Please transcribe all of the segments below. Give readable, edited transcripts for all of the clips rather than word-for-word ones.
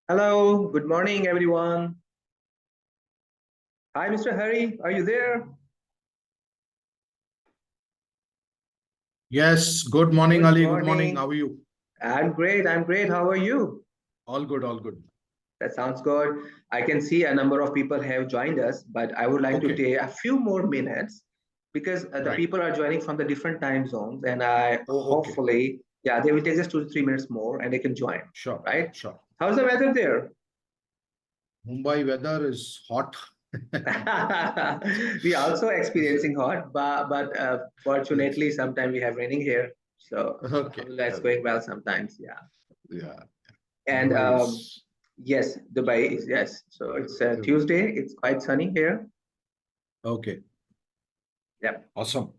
Hello, good morning, everyone. Hi, Mr. Hari, are you there? Yes, good morning, Good Ali. Good morning. morning. How are you? I'm great. I'm great. How are you? All good, all good. That sounds good. I can see a number of people have joined us, but I would like to Okay, take a few more minutes because the right. people are joining from the different time zones, and I Oh, okay. hopefully, yeah, they will take just 2 to 3 minutes more, and they can join. Sure, Right? sure. How's the weather there? Mumbai weather is hot. We also experiencing hot, but Yes. fortunately, sometimes we have raining here. So Okay, alhamdulillah, it's going well sometimes. Yeah. yeah. And Mumbai is yes, Dubai is yes. So it's Tuesday. It's quite sunny here. okay. Yep. Awesome.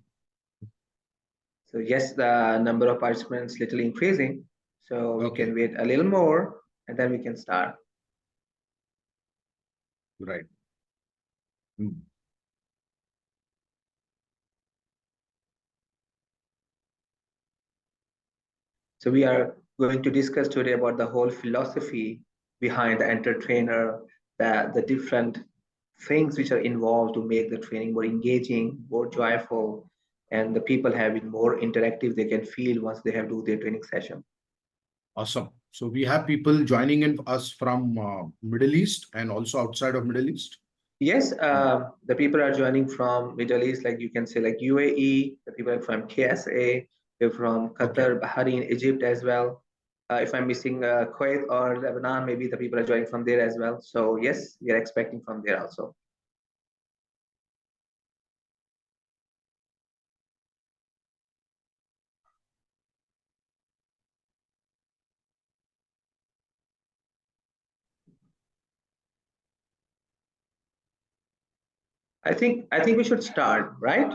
So yes, the number of participants little increasing. So we can Okay, wait a little more, and then we can start. right. Hmm. So we are going to discuss today about the whole philosophy behind the entertainer, the different things which are involved to make the training more engaging, more joyful, and the people having more interactive they can feel once they have do their training session. Awesome. So we have people joining in us from Middle East and also outside of Middle East. Yes, Hmm. the people are joining from Middle East, like you can say like UAE, the people are from KSA, they're from Okay, Qatar, Bahrain, Egypt as well. If I'm missing Kuwait or Lebanon, maybe the people are joining from there as well. So yes, we are expecting from there also. I think we should start, right?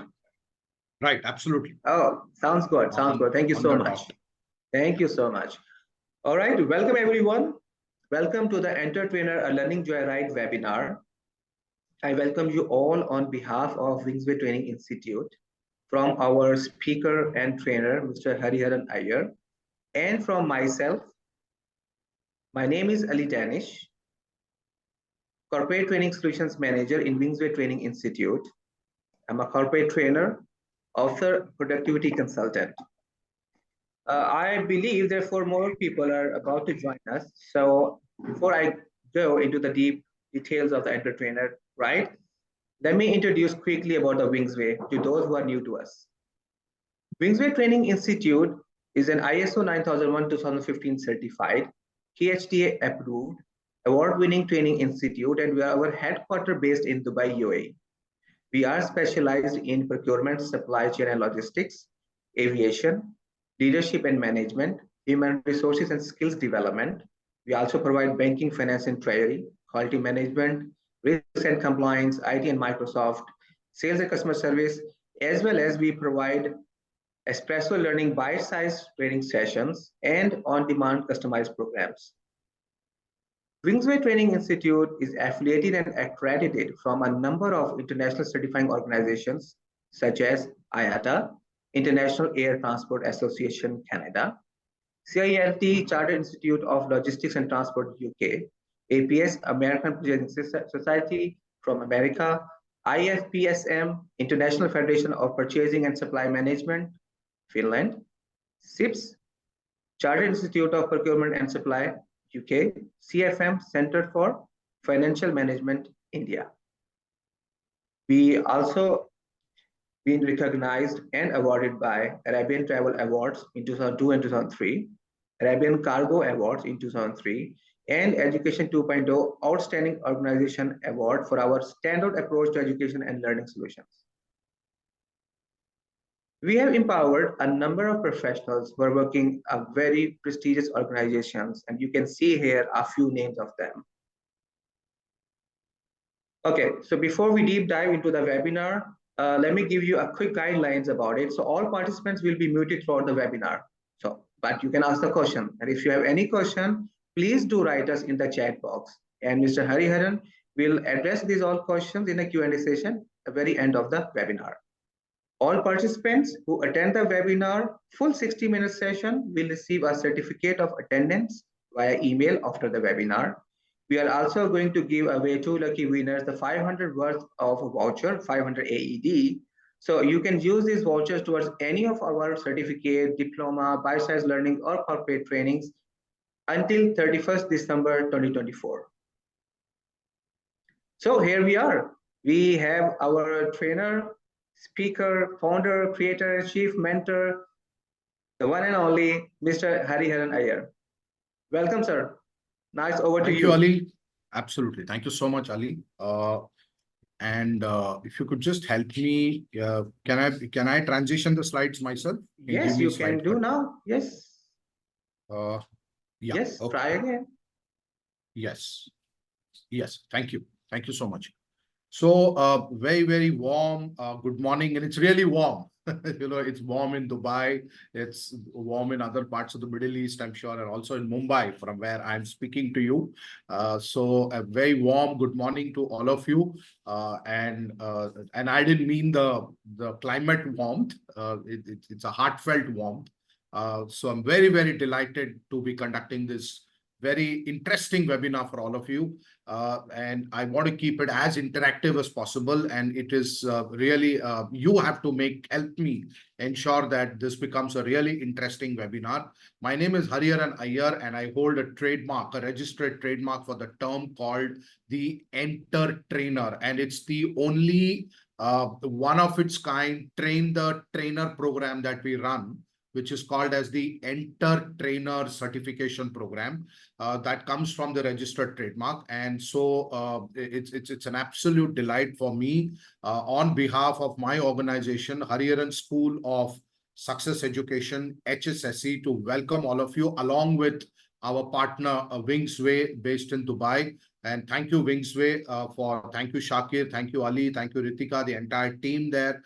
right. Absolutely. Oh, sounds good. Sounds good. Thank you On so the much. dot. Thank you so much. All right, welcome everyone. Welcome to the Enter Trainer a Learning Joyride webinar. I welcome you all on behalf of WingsWay Training Institute, from our speaker and trainer, Mr. Hariharan Iyer, and from myself. My name is Ali Danish, Corporate Training Solutions Manager in WingsWay Training Institute. I'm a corporate trainer, author, productivity consultant. I believe therefore more people are about to join us. So before I go into the deep details of the entertainer, right? Let me introduce quickly about the WingsWay to those who are new to us. WingsWay Training Institute is an ISO 9001-2015 certified, KHTA approved, award-winning training institute, and we are our headquarters based in Dubai, UAE. We are specialized in procurement, supply chain and logistics, aviation, leadership and management, human resources and skills development. We also provide banking, finance and treasury, quality management, risk and compliance, IT and Microsoft, sales and customer service, as well as we provide espresso learning bite-sized training sessions and on-demand customized programs. WingsWay Training Institute is affiliated and accredited from a number of international certifying organizations such as IATA, International Air Transport Association Canada, CILT, Chartered Institute of Logistics and Transport UK, APS, American Purchasing Society from America, IFPSM, International Federation of Purchasing and Supply Management, Finland, SIPS, Chartered Institute of Procurement and Supply, UK, CFM, Center for Financial Management, India. We also been recognized and awarded by Arabian Travel Awards in 2002 and 2003, Arabian Cargo Awards in 2003, and Education 2.0 Outstanding Organization Award for our standard approach to education and learning solutions. We have empowered a number of professionals who are working at very prestigious organizations, and you can see here a few names of them. Okay, so before we deep dive into the webinar, let me give you a quick guidelines about it. So all participants will be muted throughout the webinar. So, but you can ask the question. And if you have any question, please do write us in the chat box. And Mr. Hariharan will address these all questions in a Q&A session at the very end of the webinar. All participants who attend the webinar, full 60-minute session will receive a certificate of attendance via email after the webinar. We are also going to give away two lucky winners the 500 worth of a voucher, 500 AED. So you can use these vouchers towards any of our certificate, diploma, bite-sized learning, or corporate trainings until 31st December 2024. So here we are. We have our trainer, speaker, founder, creator, and chief mentor, the one and only Mr. Hariharan Iyer. Welcome, sir. Nice, over to Thank you, you. Ali. Absolutely. Thank you so much, Ali. And if you could just help me, can I transition the slides myself? Yes, you can do now. Yes. Yeah. Yes, Okay. try again. Yes. Yes. Thank you. Thank you so much. So, very, very warm good morning, and it's really warm. It's warm in Dubai, it's warm in other parts of the Middle East, I'm sure, and also in Mumbai, from where I'm speaking to you. So a very warm good morning to all of you. And I didn't mean the climate warmth. It's a heartfelt warmth. So I'm very, very delighted to be conducting this very interesting webinar for all of you. And I want to keep it as interactive as possible. And it is really, you have to help me ensure that this becomes a really interesting webinar. My name is Hariharan Iyer, and I hold a trademark, a registered trademark for the term called the Enter Trainer. And it's the only one of its kind train the trainer program that we run, which is called as the Enter Trainer Certification Program. That comes from the registered trademark. And so it's an absolute delight for me on behalf of my organization, Hariharan School of Success Education, HSSE, to welcome all of you along with our partner WingsWay based in Dubai. And thank you, WingsWay, thank you, Shakir, thank you, Ali, thank you, Ritika, the entire team there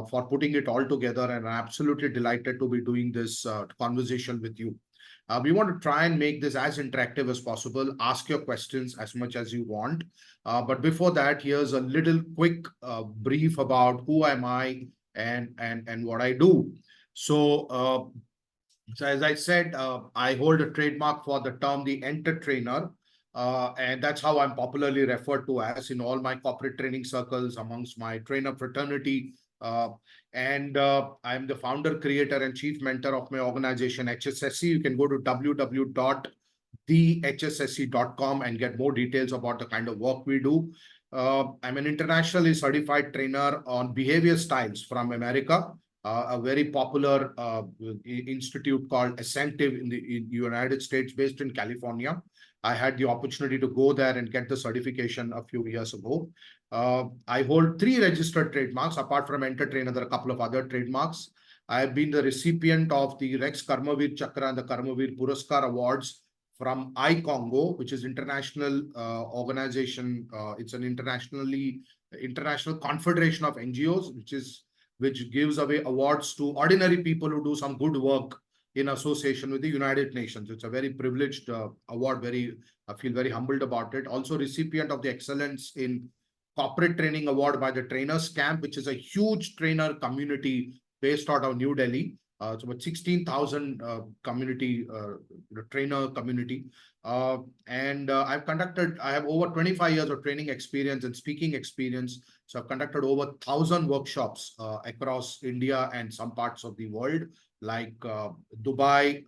for putting it all together. And I'm absolutely delighted to be doing this conversation with you. We want to try and make this as interactive as possible. Ask your questions as much as you want. But before that, here's a little quick brief about who am I and what I do. So as I said, I hold a trademark for the term the Enter Trainer. And that's how I'm popularly referred to as in all my corporate training circles, amongst my trainer fraternity. I'm the founder, creator, and chief mentor of my organization, HSSC. You can go to www.thehssc.com and get more details about the kind of work we do. I'm an internationally certified trainer on behavior styles from America, a very popular institute called Ascentive in the United States, based in California. I had the opportunity to go there and get the certification a few years ago. I hold 3 registered trademarks. Apart from Enter Trainer, there are a couple of other trademarks. I have been the recipient of the Rex Karmavir Chakra and the Karmavir Puraskar Awards from iCongo, which is international organization. It's an international confederation of NGOs, which gives away awards to ordinary people who do some good work in association with the United Nations. It's a very privileged award. I feel very humbled about it. Also recipient of the Excellence in Corporate Training Award by the Trainers Camp, which is a huge trainer community based out of New Delhi. It's about 16,000 trainer community. I have over 25 years of training experience and speaking experience. So I've conducted over 1,000 workshops across India and some parts of the world, like Dubai,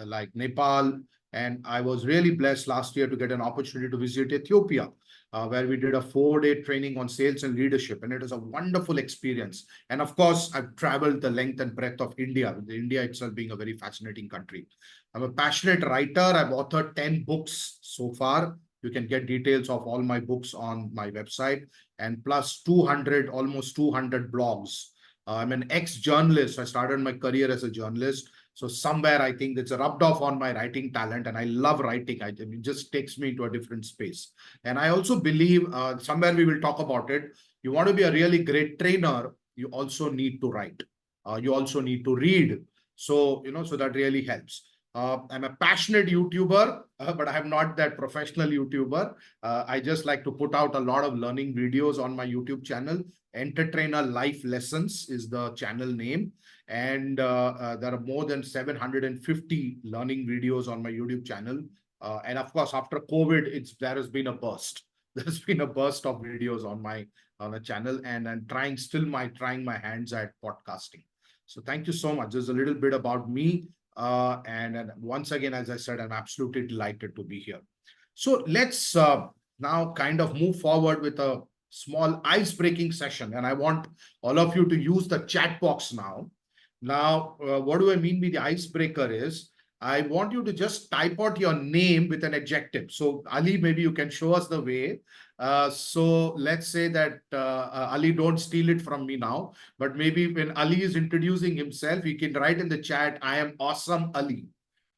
like Nepal. And I was really blessed last year to get an opportunity to visit Ethiopia, where we did a 4-day training on sales and leadership. And it was a wonderful experience. And of course, I've traveled the length and breadth of India, with India itself being a very fascinating country. I'm a passionate writer. I've authored 10 books so far. You can get details of all my books on my website, and plus almost 200 blogs. I'm an ex-journalist. I started my career as a journalist. So somewhere I think it's rubbed off on my writing talent, and I love writing. It just takes me to a different space. And I also believe, somewhere we will talk about it, you want to be a really great trainer, you also need to write. You also need to read. So that really helps. I'm a passionate YouTuber, but I'm not that professional YouTuber. I just like to put out a lot of learning videos on my YouTube channel. Enter Trainer Life Lessons is the channel name. And there are more than 750 learning videos on my YouTube channel. And of course, after COVID, there has been a burst. There's been a burst of videos on my channel, and I'm trying my hands at podcasting. So thank you so much. There's a little bit about me. And once again, as I said, I'm absolutely delighted to be here. So let's now kind of move forward with a small ice-breaking session. And I want all of you to use the chat box now. Now, what do I mean by the icebreaker is, I want you to just type out your name with an adjective. So Ali, maybe you can show us the way. So let's say that Ali, don't steal it from me now, but maybe when Ali is introducing himself, he can write in the chat, I am awesome Ali.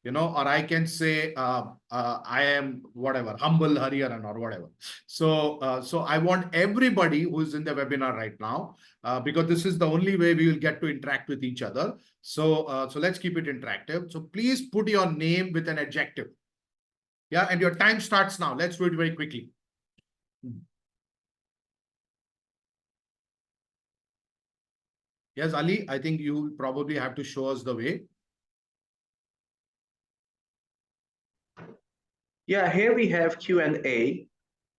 Or I can say, I am whatever, humble Hariharan or whatever. So I want everybody who is in the webinar right now, because this is the only way we will get to interact with each other. So let's keep it interactive. So please put your name with an adjective. Yeah, and your time starts now. Let's do it very quickly. Yes, Ali, I think you probably have to show us the way. Yeah, here we have Q&A.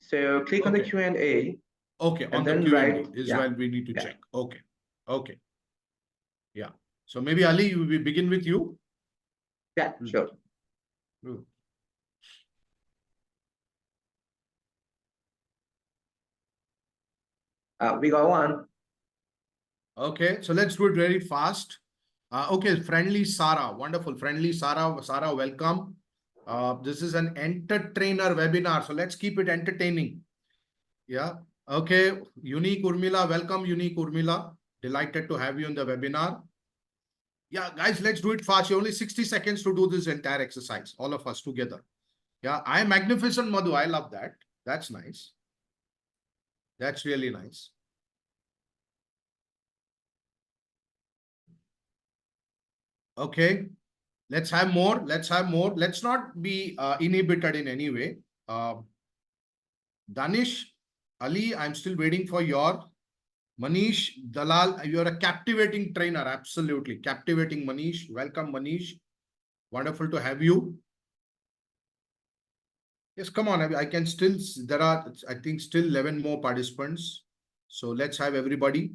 So click on the Q&A. Okay, on the Q&A is when we need to check. Okay. Yeah. So maybe Ali, we begin with you. Yeah, sure. We got one. Okay, so let's do it very fast. Okay, friendly Sarah, wonderful. Friendly Sarah, welcome. This is an entertainer webinar, so let's keep it entertaining. Yeah. Okay, Unique Urmila, welcome Unique Urmila. Delighted to have you in the webinar. Yeah, guys, let's do it fast. You only 60 seconds to do this entire exercise, all of us together. Yeah, I am magnificent, Madhu. I love that. That's nice. That's really nice. Okay, let's have more. Let's have more. Let's not be inhibited in any way. Danish, Ali, I'm still waiting for your. Manish, Dalal, you're a captivating trainer. Absolutely. Captivating, Manish. Welcome, Manish. Wonderful to have you. Yes, come on. I can still, there are, I think, still 11 more participants. So let's have everybody.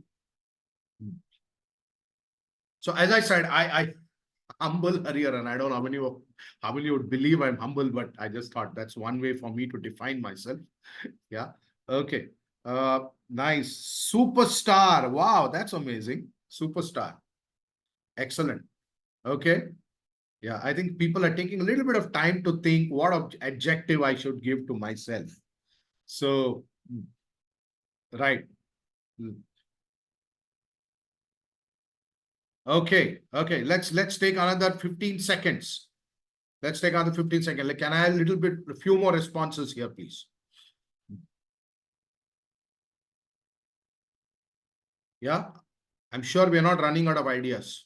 So as I said, I humble Hariharan. I don't know how many would believe I'm humble, but I just thought that's one way for me to define myself. Yeah. Okay. Nice. Superstar. Wow, that's amazing. Superstar. Excellent. Okay. Yeah, I think people are taking a little bit of time to think what adjective I should give to myself. So, right. Okay. Let's take another 15 seconds. Let's take another 15 seconds. Can I have a few more responses here, please? Yeah, I'm sure we're not running out of ideas.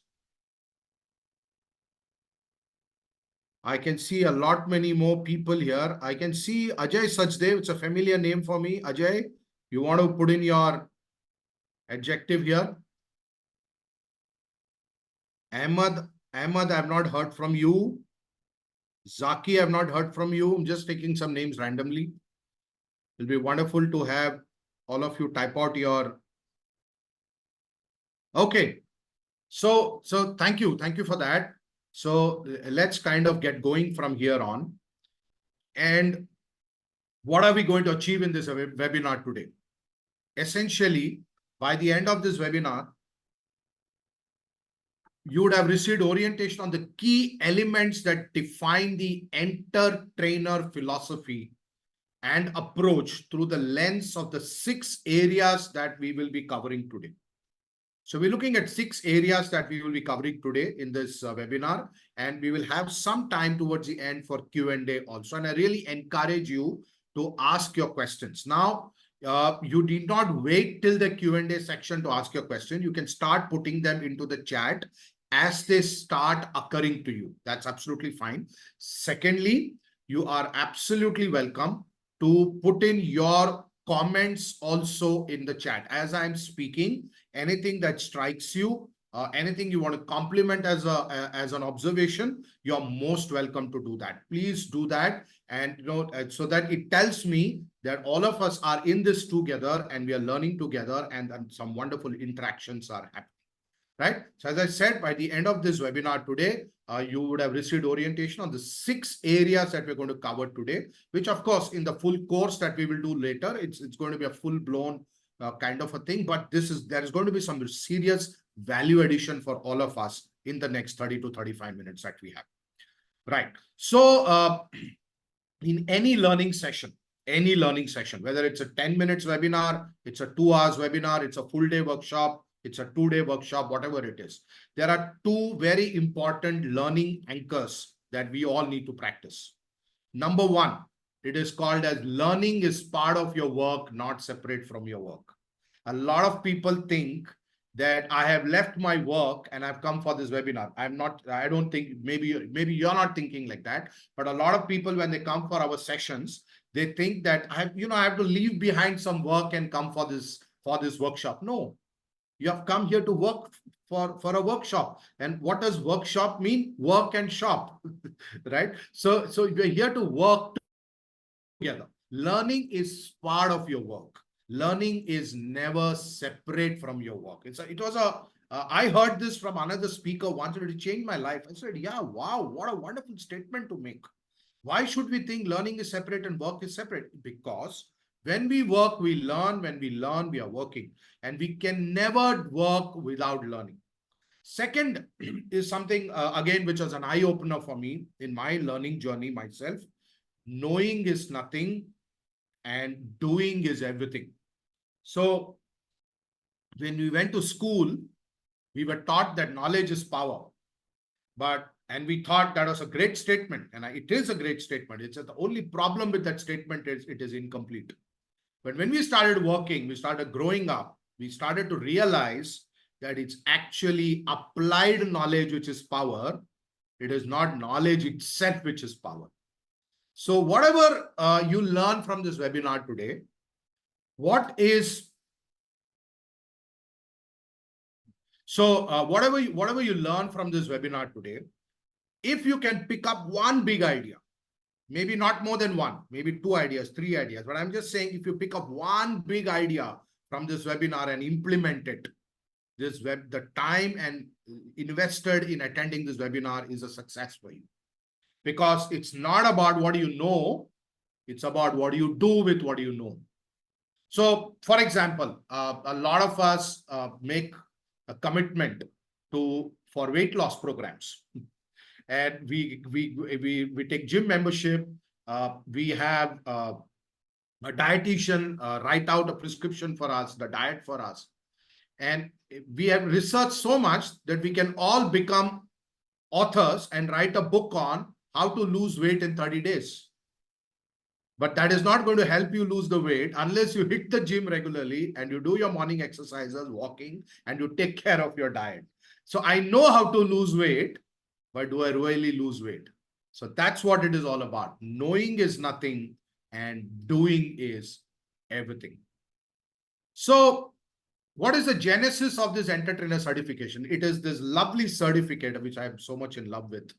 I can see a lot many more people here. I can see Ajay Sachdev. It's a familiar name for me. Ajay, you want to put in your adjective here? Ahmad, I've not heard from you. Zaki, I've not heard from you. I'm just taking some names randomly. It'll be wonderful to have all of you type out your. Okay. So thank you for that. So let's kind of get going from here on. And what are we going to achieve in this webinar today? Essentially, by the end of this webinar, you would have received orientation on the key elements that define the entertainer philosophy and approach through the lens of the 6 areas that we will be covering today. So we're looking at 6 areas that we will be covering today in this webinar, and we will have some time towards the end for Q&A also. And I really encourage you to ask your questions. Now, you need not wait till the Q&A section to ask your question. You can start putting them into the chat as they start occurring to you. That's absolutely fine. Secondly, you are absolutely welcome to put in your comments also in the chat. As I'm speaking, anything that strikes you, anything you want to compliment as an observation, you're most welcome to do that. Please do that, and so that it tells me that all of us are in this together and we are learning together, and some wonderful interactions are happening. Right? So as I said, by the end of this webinar today, you would have received orientation on the 6 areas that we're going to cover today, which of course in the full course that we will do later, it's going to be a full-blown kind of a thing, but there is going to be some serious value addition for all of us in the next 30 to 35 minutes that we have. Right. So in any learning session, whether it's a 10 minutes webinar, it's a 2 hours webinar, it's a full day workshop, it's a 2-day workshop, whatever it is, there are 2 very important learning anchors that we all need to practice. Number 1, it is called as learning is part of your work, not separate from your work. A lot of people think that I have left my work and I've come for this webinar. I don't think, maybe you're not thinking like that, but a lot of people, when they come for our sessions, they think that I have to leave behind some work and come for this workshop. No. You have come here to work for a workshop. And what does workshop mean? Work and shop, right? So we're here to work together. Learning is part of your work. Learning is never separate from your work. I heard this from another speaker once, and it changed my life. I said, yeah, wow, what a wonderful statement to make. Why should we think learning is separate and work is separate? Because when we work, we learn. When we learn, we are working. And we can never work without learning. Second is something, again, which was an eye-opener for me in my learning journey myself. Knowing is nothing and doing is everything. So when we went to school, we were taught that knowledge is power. And we thought that was a great statement. And it is a great statement. It's the only problem with that statement is it is incomplete. But when we started working, we started growing up, we started to realize that it's actually applied knowledge which is power. It is not knowledge itself which is power. So whatever you learn from this webinar today, whatever you learn from this webinar today, if you can pick up one big idea, maybe not more than one, maybe 2 ideas, 3 ideas, but I'm just saying, if you pick up one big idea from this webinar and implement it, the time and invested in attending this webinar is a success for you. Because it's not about what you know, it's about what you do with what you know. So, for example, a lot of us make a commitment for weight loss programs. And we take gym membership. We have a dietitian write out a prescription for us, the diet for us. And we have researched so much that we can all become authors and write a book on how to lose weight in 30 days. But that is not going to help you lose the weight unless you hit the gym regularly and you do your morning exercises, walking, and you take care of your diet. So I know how to lose weight, but do I really lose weight? So that's what it is all about. Knowing is nothing and doing is everything. So what is the genesis of this Entertrainer certification? It is this lovely certificate which I am so much in love with.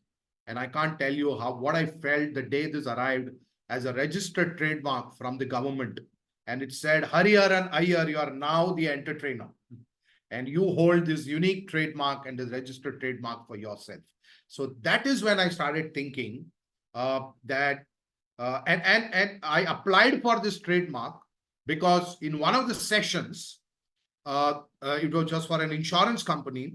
And I can't tell you what I felt the day this arrived as a registered trademark from the government. And it said, Hariharan Iyer, you are now the Entertrainer. And you hold this unique trademark and this registered trademark for yourself. So that is when I started thinking and I applied for this trademark because in one of the sessions, it was just for an insurance company,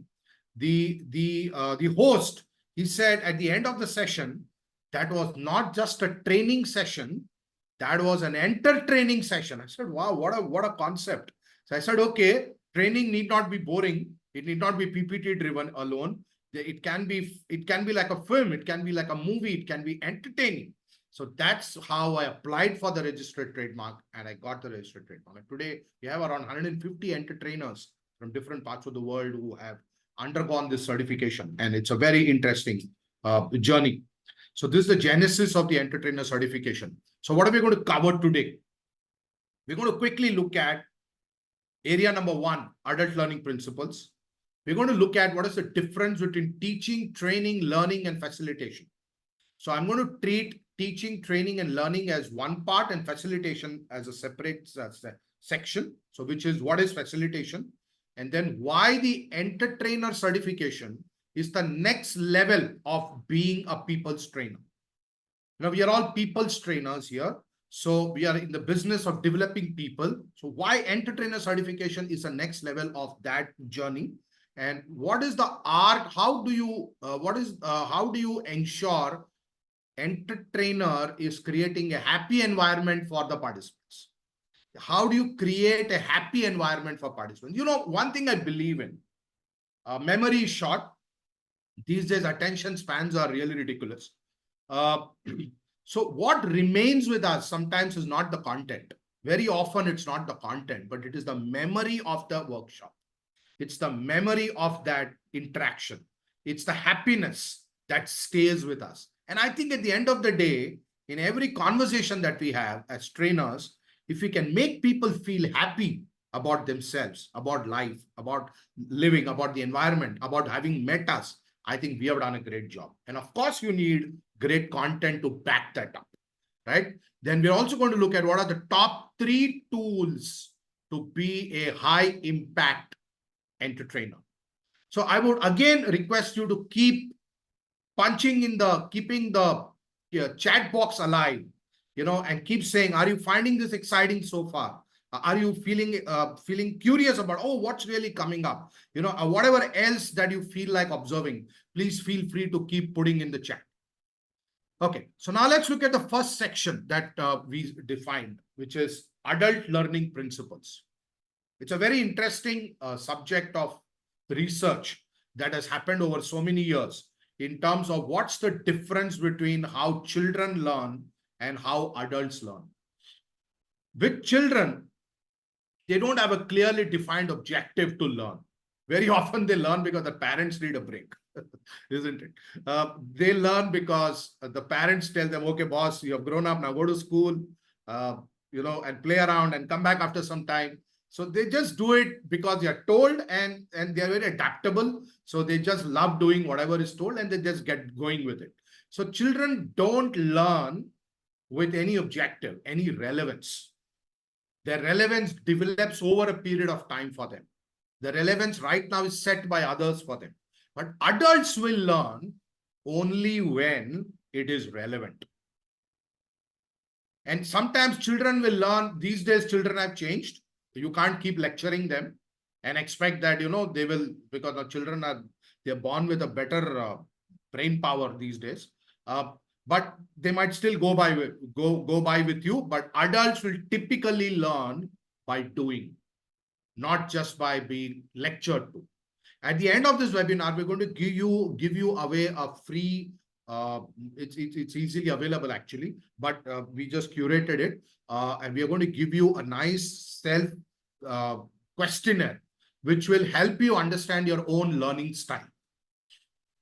the host, he said at the end of the session, that was not just a training session, that was an entertaining session. I said, wow, what a concept. So I said, okay, training need not be boring. It need not be PPT driven alone. It can be like a film. It can be like a movie. It can be entertaining. So that's how I applied for the registered trademark and I got the registered trademark. And today we have around 150 entertainers from different parts of the world who have undergone this certification. And it's a very interesting journey. So this is the genesis of the Entertrainer certification. So what are we going to cover today? We're going to quickly look at area number 1, adult learning principles. we're going to look at what is the difference between teaching, training, learning, and facilitation. So I'm going to treat teaching, training, and learning as one part and facilitation as a separate section. So which is what is facilitation, and then why the entertainer certification is the next level of being a people's trainer. Now, we are all people's trainers here. So we are in the business of developing people. So why entertainer certification is the next level of that journey. And what is the art? How do you ensure entertainer is creating a happy environment for the participants? How do you create a happy environment for participants? You know, one thing I believe in, memory is short. These days, attention spans are really ridiculous. So what remains with us sometimes is not the content. Very often it's not the content, but it is the memory of the workshop. It's the memory of that interaction. It's the happiness that stays with us. And I think at the end of the day, in every conversation that we have as trainers, if we can make people feel happy about themselves, about life, about living, about the environment, about having met us, I think we have done a great job. And of course, you need great content to back that up, right? Then we're also going to look at what are the top 3 tools to be a high impact entertainer. So I would again request you to keep keeping the chat box alive, and keep saying, are you finding this exciting so far? Are you feeling curious about, what's really coming up? Whatever else that you feel like observing, please feel free to keep putting in the chat. Okay, so now let's look at the first section that we defined, which is adult learning principles. It's a very interesting subject of research that has happened over so many years in terms of what's the difference between how children learn and how adults learn. With children, they don't have a clearly defined objective to learn. Very often they learn because the parents need a break, isn't it? They learn because the parents tell them, okay, boss, you have grown up, now go to school, and play around and come back after some time. So they just do it because they are told, and they are very adaptable. So they just love doing whatever is told and they just get going with it. So children don't learn with any objective, any relevance. Their relevance develops over a period of time for them. The relevance right now is set by others for them. But adults will learn only when it is relevant. And sometimes children will learn, these days children have changed. You can't keep lecturing them and expect that, they will, because the children they're born with a better brain power these days. But they might still go by with you. But adults will typically learn by doing, not just by being lectured to. At the end of this webinar, we're going to give you away a free. It's easily available actually, but we just curated it, and we are going to give you a nice self questionnaire, which will help you understand your own learning style.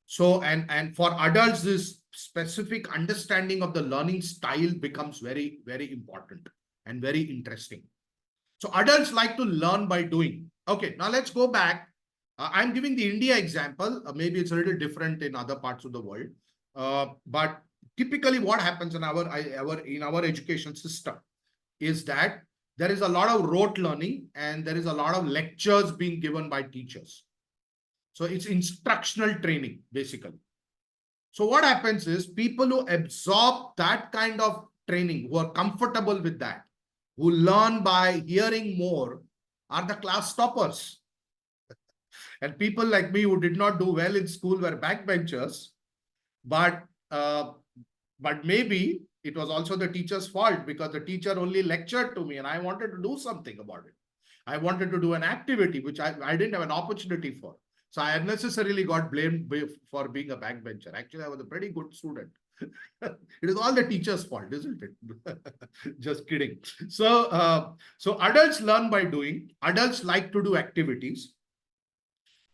So, and for adults, this specific understanding of the learning style becomes very, very important and very interesting. So adults like to learn by doing. Okay, now let's go back. I'm giving the India example. Maybe it's a little different in other parts of the world. But typically what happens in our education system is that there is a lot of rote learning and there is a lot of lectures being given by teachers. So it's instructional training, basically. So what happens is people who absorb that kind of training, who are comfortable with that, who learn by hearing more, are the class toppers. And people like me who did not do well in school were backbenchers, but maybe it was also the teacher's fault because the teacher only lectured to me and I wanted to do something about it. I wanted to do an activity which I didn't have an opportunity for. So I unnecessarily got blamed for being a backbencher. Actually, I was a pretty good student. It is all the teacher's fault, isn't it? Just kidding. So adults learn by doing. Adults like to do activities.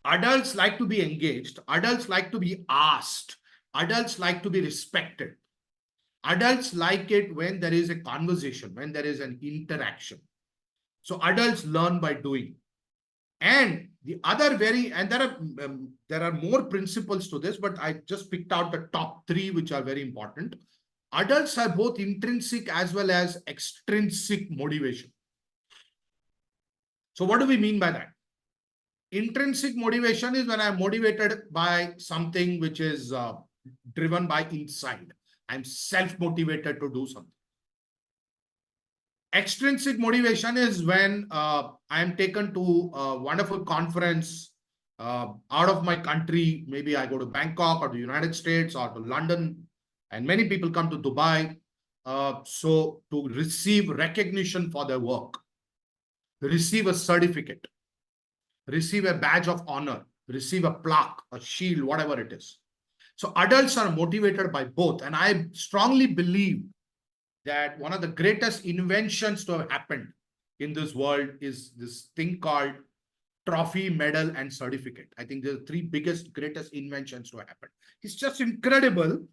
Adults like to be engaged. Adults like to be asked. Adults like to be respected. Adults like it when there is a conversation, when there is an interaction. So adults learn by doing. And the other and there are more principles to this, but I just picked out the top three, which are very important. Adults have both intrinsic as well as extrinsic motivation. So what do we mean by that? Intrinsic motivation is when I'm motivated by something which is driven by inside. I'm self-motivated to do something. Extrinsic motivation is when I am taken to a wonderful conference out of my country. Maybe I go to Bangkok or the United States or to London, and many people come to Dubai. So to receive recognition for their work, receive a certificate, receive a badge of honor, receive a plaque, a shield, whatever it is. So adults are motivated by both. And I strongly believe that one of the greatest inventions to have happened in this world is this thing called trophy, medal, and certificate. I think the three greatest inventions to have happened. It's just incredible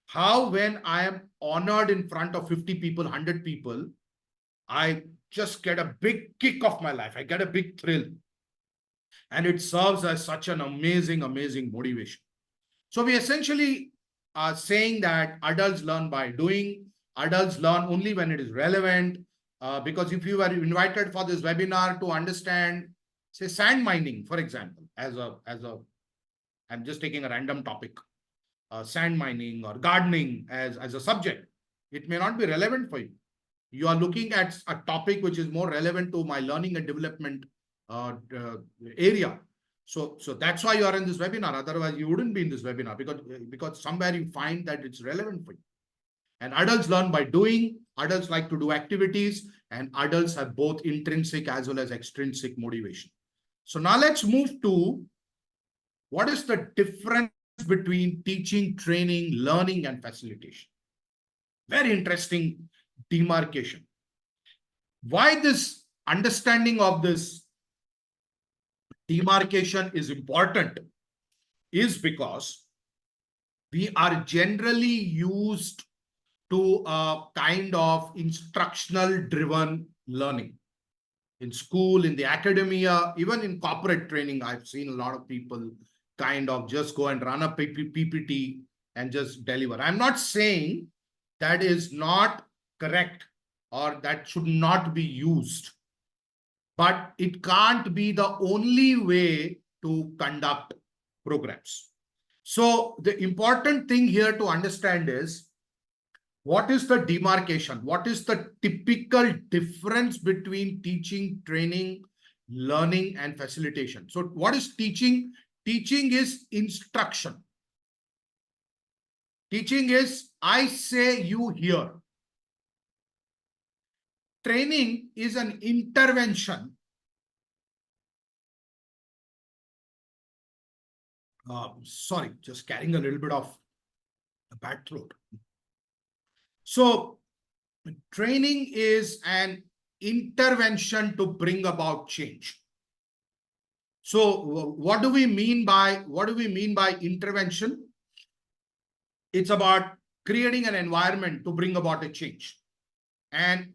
how when I am honored in front of 50 people, 100 people, I just get a big kick of my life. I get a big thrill. And it serves as such an amazing, amazing motivation. So we essentially are saying that adults learn by doing. Adults learn only when it is relevant. Because if you were invited for this webinar to understand, say, sand mining, for example, I'm just taking a random topic, sand mining or gardening as a subject, it may not be relevant for you. You are looking at a topic which is more relevant to my learning and development area. So that's why you are in this webinar. Otherwise, you wouldn't be in this webinar because somewhere you find that it's relevant for you. And adults learn by doing. Adults like to do activities, and adults have both intrinsic as well as extrinsic motivation. So now let's move to what is the difference between teaching, training, learning, and facilitation. Very interesting demarcation. Why this understanding of this demarcation is important is because we are generally used to a kind of instructional driven learning. In school, in the academia, even in corporate training, I've seen a lot of people kind of just go and run a PPT and just deliver. I'm not saying that is not correct or that should not be used, but it can't be the only way to conduct programs. So the important thing here to understand is, what is the demarcation? What is the typical difference between teaching, training, learning, and facilitation? So what is teaching? Teaching is instruction. Teaching is, I say, you hear. Training is an intervention. Sorry, just carrying a little bit of a bad throat. So training is an intervention to bring about change. So what do we mean by intervention? It's about creating an environment to bring about a change and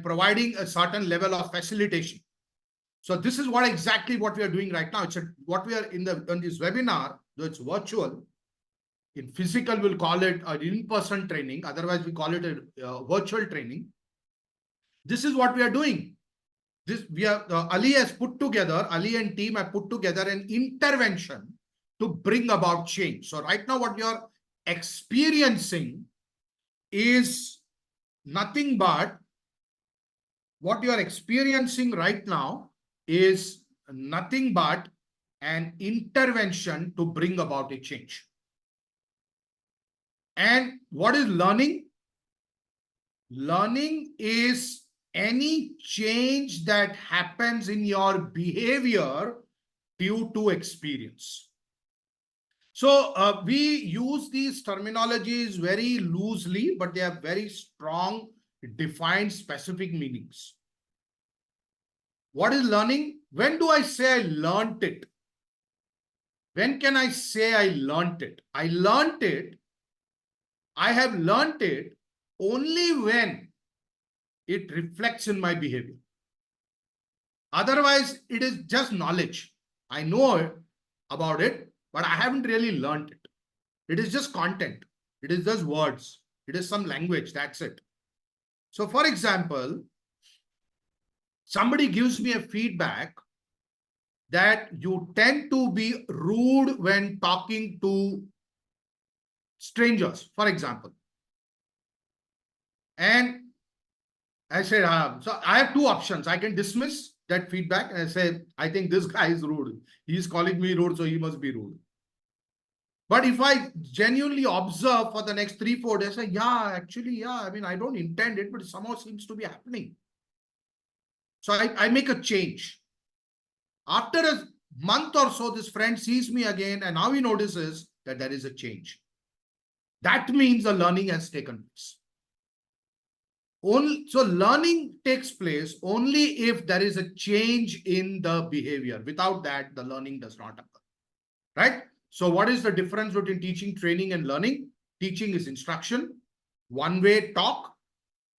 providing a certain level of facilitation. So this is exactly what we are doing right now. It's what we are in this webinar, though it's virtual. In physical, we'll call it an in-person training. Otherwise, we call it a virtual training. This is what we are doing. Ali and team have put together an intervention to bring about change. So right now, what we are experiencing is nothing but an intervention to bring about a change. And what is learning? Learning is any change that happens in your behavior due to experience. So we use these terminologies very loosely, but they have very strong, defined, specific meanings. What is learning? When do I say I learned it? When can I say I learned it? I have learned it only when it reflects in my behavior. Otherwise, it is just knowledge. I know about it, but I haven't really learned it. It is just content. It is just words. It is some language. That's it. So, for example, somebody gives me a feedback that you tend to be rude when talking to strangers, for example. And I said, so I have two options. I can dismiss that feedback and I say, I think this guy is rude. He's calling me rude, so he must be rude. But if I genuinely observe for the next 3-4 days, I say, yeah, actually, yeah, I mean, I don't intend it, but it somehow seems to be happening. So I make a change. After a month or so, this friend sees me again, and now he notices that there is a change. That means the learning has taken place. So learning takes place only if there is a change in the behavior. Without that, the learning does not occur. Right? So what is the difference between teaching, training, and learning? Teaching is instruction, one-way talk.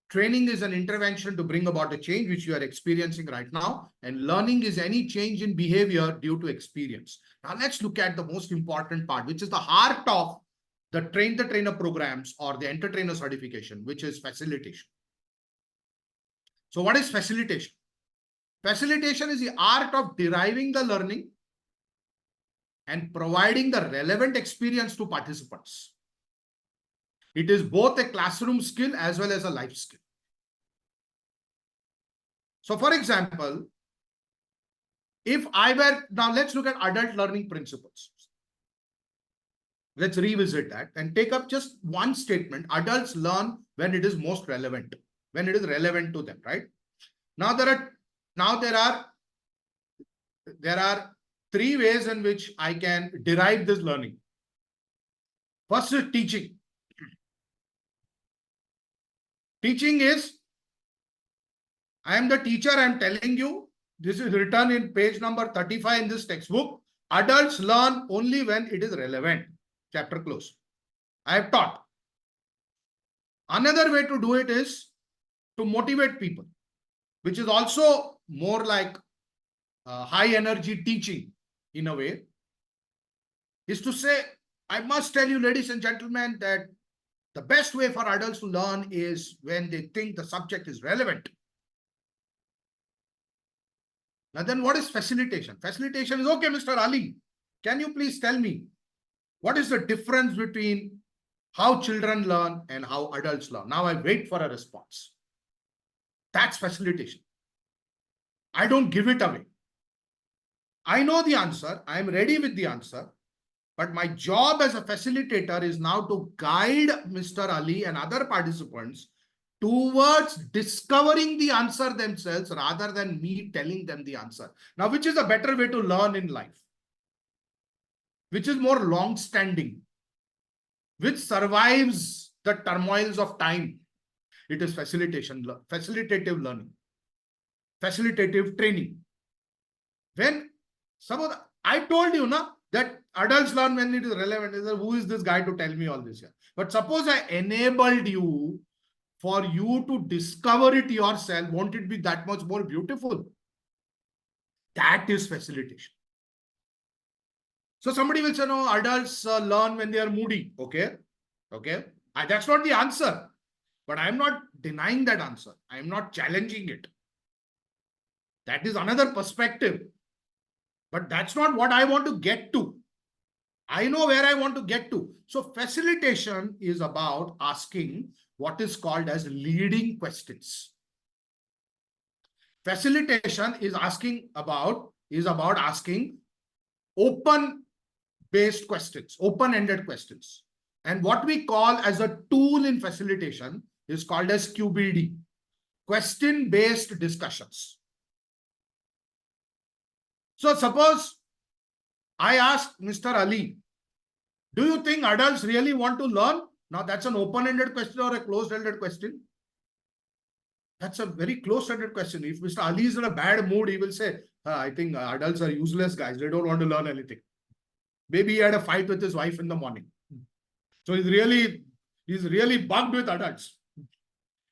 Training is an intervention to bring about a change which you are experiencing right now. And learning is any change in behavior due to experience. Now let's look at the most important part, which is the heart of the train the trainer programs or the enter trainer certification, which is facilitation. So what is facilitation? Facilitation is the art of deriving the learning and providing the relevant experience to participants. It is both a classroom skill as well as a life skill. So for example, now let's look at adult learning principles. Let's revisit that and take up just one statement. Adults learn when it is most relevant, when it is relevant to them, right? Now there are three ways in which I can derive this learning. First is teaching. Teaching is, I am the teacher, I am telling you, this is written in page number 35 in this textbook. Adults learn only when it is relevant. Chapter close. I have taught. Another way to do it is to motivate people, which is also more like high energy teaching in a way, is to say, I must tell you, ladies and gentlemen, that the best way for adults to learn is when they think the subject is relevant. Now then what is facilitation? Facilitation is, okay, Mr. Ali, can you please tell me what is the difference between how children learn and how adults learn? Now I wait for a response. That's facilitation. I don't give it away. I know the answer. I am ready with the answer. But my job as a facilitator is now to guide Mr. Ali and other participants towards discovering the answer themselves rather than me telling them the answer. Now, which is a better way to learn in life? Which is more long-standing? Which survives the turmoils of time? It is facilitation, facilitative learning, facilitative training. When some of the, I told you now that adults learn when it is relevant. Who is this guy to tell me all this here? But suppose I enabled you for you to discover it yourself, won't it be that much more beautiful? That is facilitation. So somebody will say, no, adults learn when they are moody. Okay. That's not the answer. But I'm not denying that answer. I'm not challenging it. That is another perspective. But that's not what I want to get to. I know where I want to get to. So facilitation is about asking what is called as leading questions. Facilitation is about asking open-based questions, open-ended questions. And what we call as a tool in facilitation is called as QBD, question-based discussions. So suppose I ask Mr. Ali, do you think adults really want to learn? Now that's an open-ended question or a closed-ended question? That's a very close-ended question. If Mr. Ali is in a bad mood, he will say, I think adults are useless guys. They don't want to learn anything. Maybe he had a fight with his wife in the morning. So he's really bugged with adults.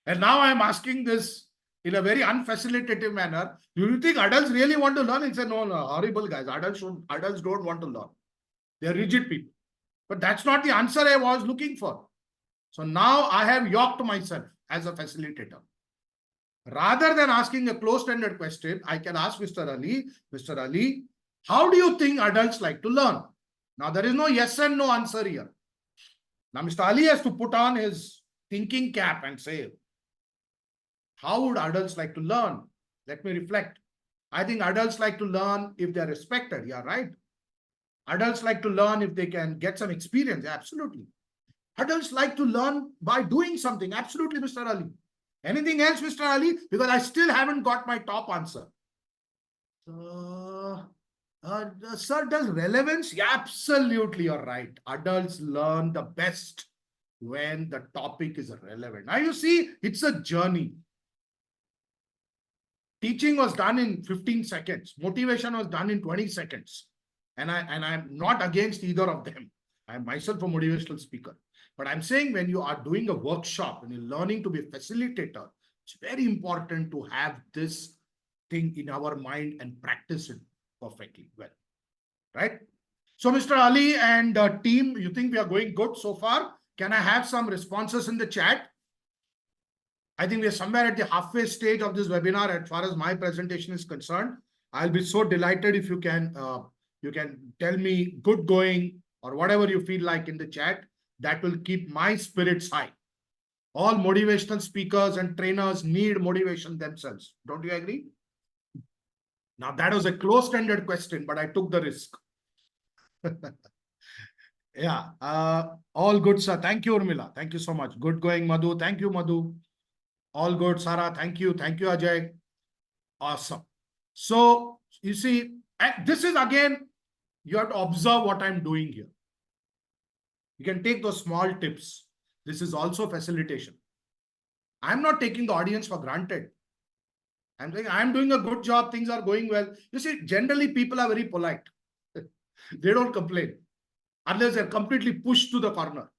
And now I'm asking this in a very unfacilitative manner. Do you think adults really want to learn? It's a no, horrible guys. Adults don't want to learn. They're rigid people. But that's not the answer I was looking for. So now I have yoked myself as a facilitator. Rather than asking a closed-ended question, I can ask Mr. Ali, how do you think adults like to learn? Now, there is no yes and no answer here. Now, Mr. Ali has to put on his thinking cap and say, how would adults like to learn? Let me reflect. I think adults like to learn if they're respected. Yeah, right. Adults like to learn if they can get some experience. Yeah, absolutely. Adults like to learn by doing something. Absolutely, Mr. Ali. Anything else, Mr. Ali? Because I still haven't got my top answer. Sir, does relevance? Yeah, absolutely, you're right. Adults learn the best when the topic is relevant. Now you see, it's a journey. Teaching was done in 15 seconds. Motivation was done in 20 seconds. And I'm not against either of them. I'm myself a motivational speaker. But I'm saying when you are doing a workshop and you're learning to be a facilitator, it's very important to have this thing in our mind and practice it perfectly well. Right? So, Mr. Ali and team, you think we are going good so far? Can I have some responses in the chat? I think we are somewhere at the halfway stage of this webinar as far as my presentation is concerned. I'll be so delighted if you can tell me good going or whatever you feel like in the chat. That will keep my spirits high. All motivational speakers and trainers need motivation themselves. Don't you agree? Now, that was a closed-ended question, but I took the risk. Yeah, all good, sir. Thank you, Urmila. Thank you so much. Good going, Madhu. Thank you, Madhu. All good, Sarah. Thank you. Thank you, Ajay. Awesome. So, you see, this is again, you have to observe what I'm doing here. You can take those small tips. This is also facilitation. I'm not taking the audience for granted. I'm saying I'm doing a good job. Things are going well. You see, generally people are very polite. They don't complain unless they're completely pushed to the corner.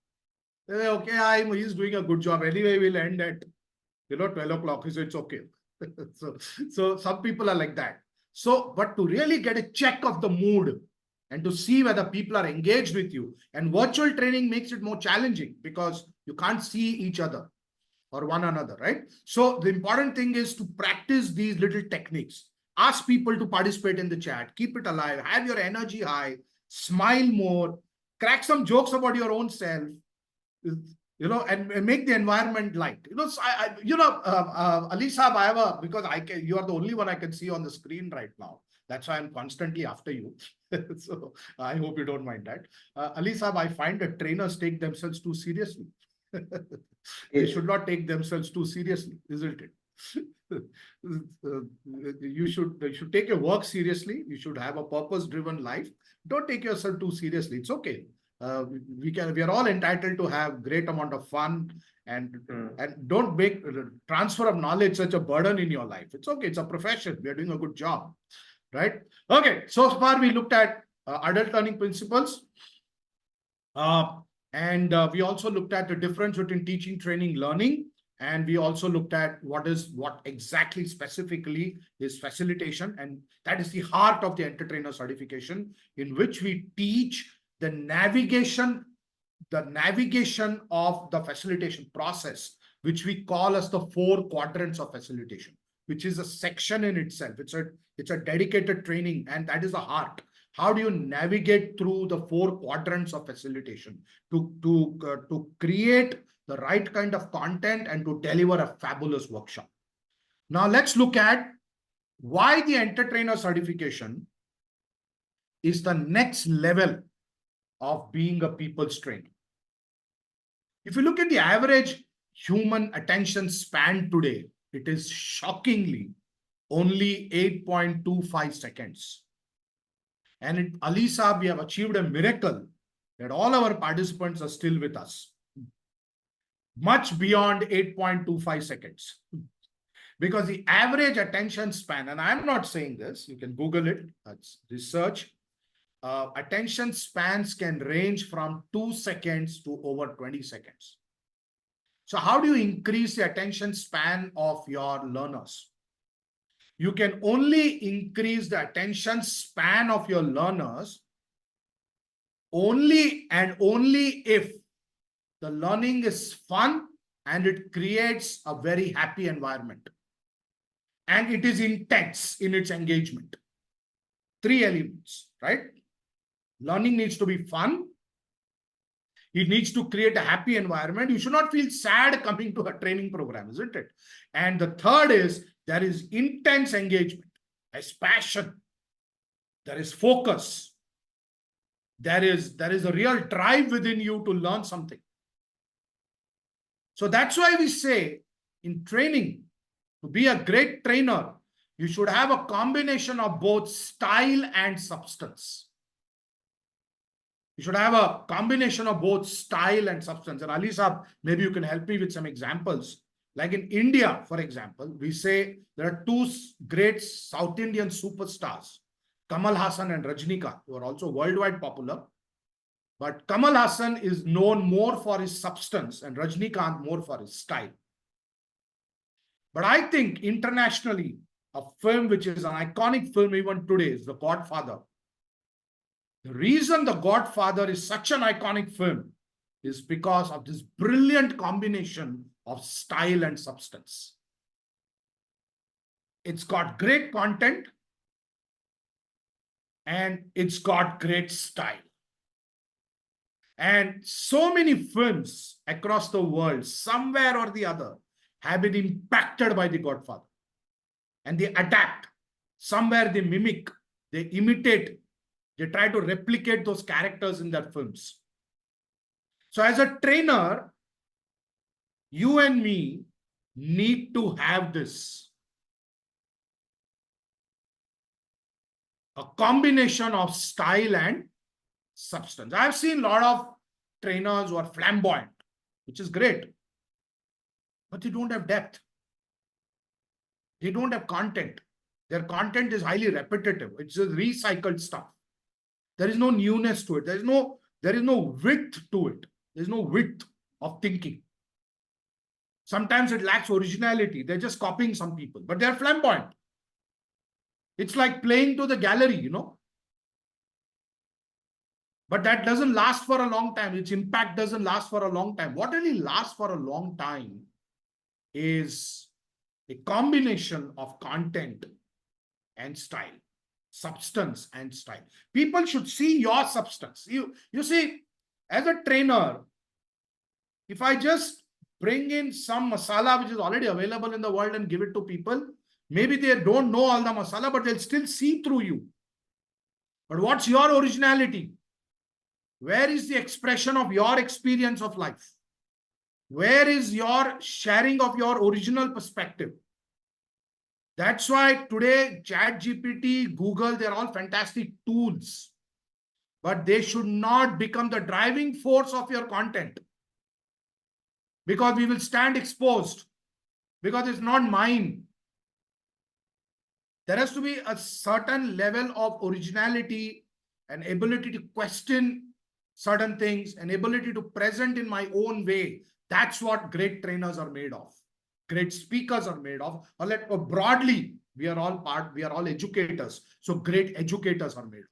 They say, okay, he's doing a good job. Anyway, we'll end at 12 o'clock. So it's okay. so some people are like that. So, but to really get a check of the mood and to see whether people are engaged with you, and virtual training makes it more challenging because you can't see each other or one another, right? So the important thing is to practice these little techniques. Ask people to participate in the chat, keep it alive, have your energy high, smile more, crack some jokes about your own self, and make the environment light. Ali Saab, I have a, because you are the only one I can see on the screen right now. That's why I'm constantly after you. So I hope you don't mind that. Ali Saab, I find that trainers take themselves too seriously. They should not take themselves too seriously, isn't it? You should take your work seriously. You should have a purpose-driven life. Don't take yourself too seriously. It's okay. We are all entitled to have great amount of fun and don't make transfer of knowledge such a burden in your life. It's okay. It's a profession. We are doing a good job, right? Okay. So far we looked at adult learning principles. And we also looked at the difference between teaching, training, learning. And we also looked at what exactly specifically is facilitation. And that is the heart of the Entertrainer certification, in which we teach the navigation of the facilitation process, which we call as the 4 quadrants of facilitation, which is a section in itself. It's a dedicated training, and that is the heart. How do you navigate through the 4 quadrants of facilitation to create the right kind of content and to deliver a fabulous workshop? Now let's look at why the Entertrainer certification is the next level of being a people's trainer. If you look at the average human attention span today, it is shockingly only 8.25 seconds. And at Ali Saab, we have achieved a miracle that all our participants are still with us. Much beyond 8.25 seconds. Because the average attention span, and I'm not saying this, you can Google it, that's research. Attention spans can range from 2 seconds to over 20 seconds. So how do you increase the attention span of your learners? You can only increase the attention span of your learners only and only if the learning is fun and it creates a very happy environment. And it is intense in its engagement. 3 elements, right? Learning needs to be fun. It needs to create a happy environment. You should not feel sad coming to a training program, isn't it? And the third is there is intense engagement, there's passion, there is focus, there is a real drive within you to learn something. So that's why we say in training, to be a great trainer, you should have a combination of both style and substance. You should have a combination of both style and substance. And Ali Saab, maybe you can help me with some examples. Like in India, for example, we say there are 2 great South Indian superstars, Kamal Haasan and Rajnikant, who are also worldwide popular. But Kamal Haasan is known more for his substance and Rajnikant more for his style. But I think internationally, a film which is an iconic film even today is The Godfather. The reason The Godfather is such an iconic film is because of this brilliant combination of style and substance. It's got great content and it's got great style. And so many films across the world, somewhere or the other, have been impacted by The Godfather. And they adapt. Somewhere they mimic, they imitate, they try to replicate those characters in their films. So as a trainer, you and me need to have this. A combination of style and substance. I've seen a lot of trainers who are flamboyant, which is great, but they don't have depth. They don't have content. Their content is highly repetitive. It's just recycled stuff. There is no newness to it. There is no width to it. There's no width of thinking. Sometimes it lacks originality. They're just copying some people, but they're flamboyant. It's like playing to the gallery, you know. But that doesn't last for a long time. Its impact doesn't last for a long time. What really lasts for a long time is a combination of content and style, substance and style. People should see your substance. You see, as a trainer, if I just bring in some masala which is already available in the world and give it to people, maybe they don't know all the masala, but they'll still see through you. But what's your originality? Where is the expression of your experience of life? Where is your sharing of your original perspective? That's why today ChatGPT, Google, they're all fantastic tools. But they should not become the driving force of your content. Because we will stand exposed. Because it's not mine. There has to be a certain level of originality, an ability to question certain things, an ability to present in my own way. That's what great trainers are made of. Great speakers are made of. Or broadly, we are all educators. So great educators are made of.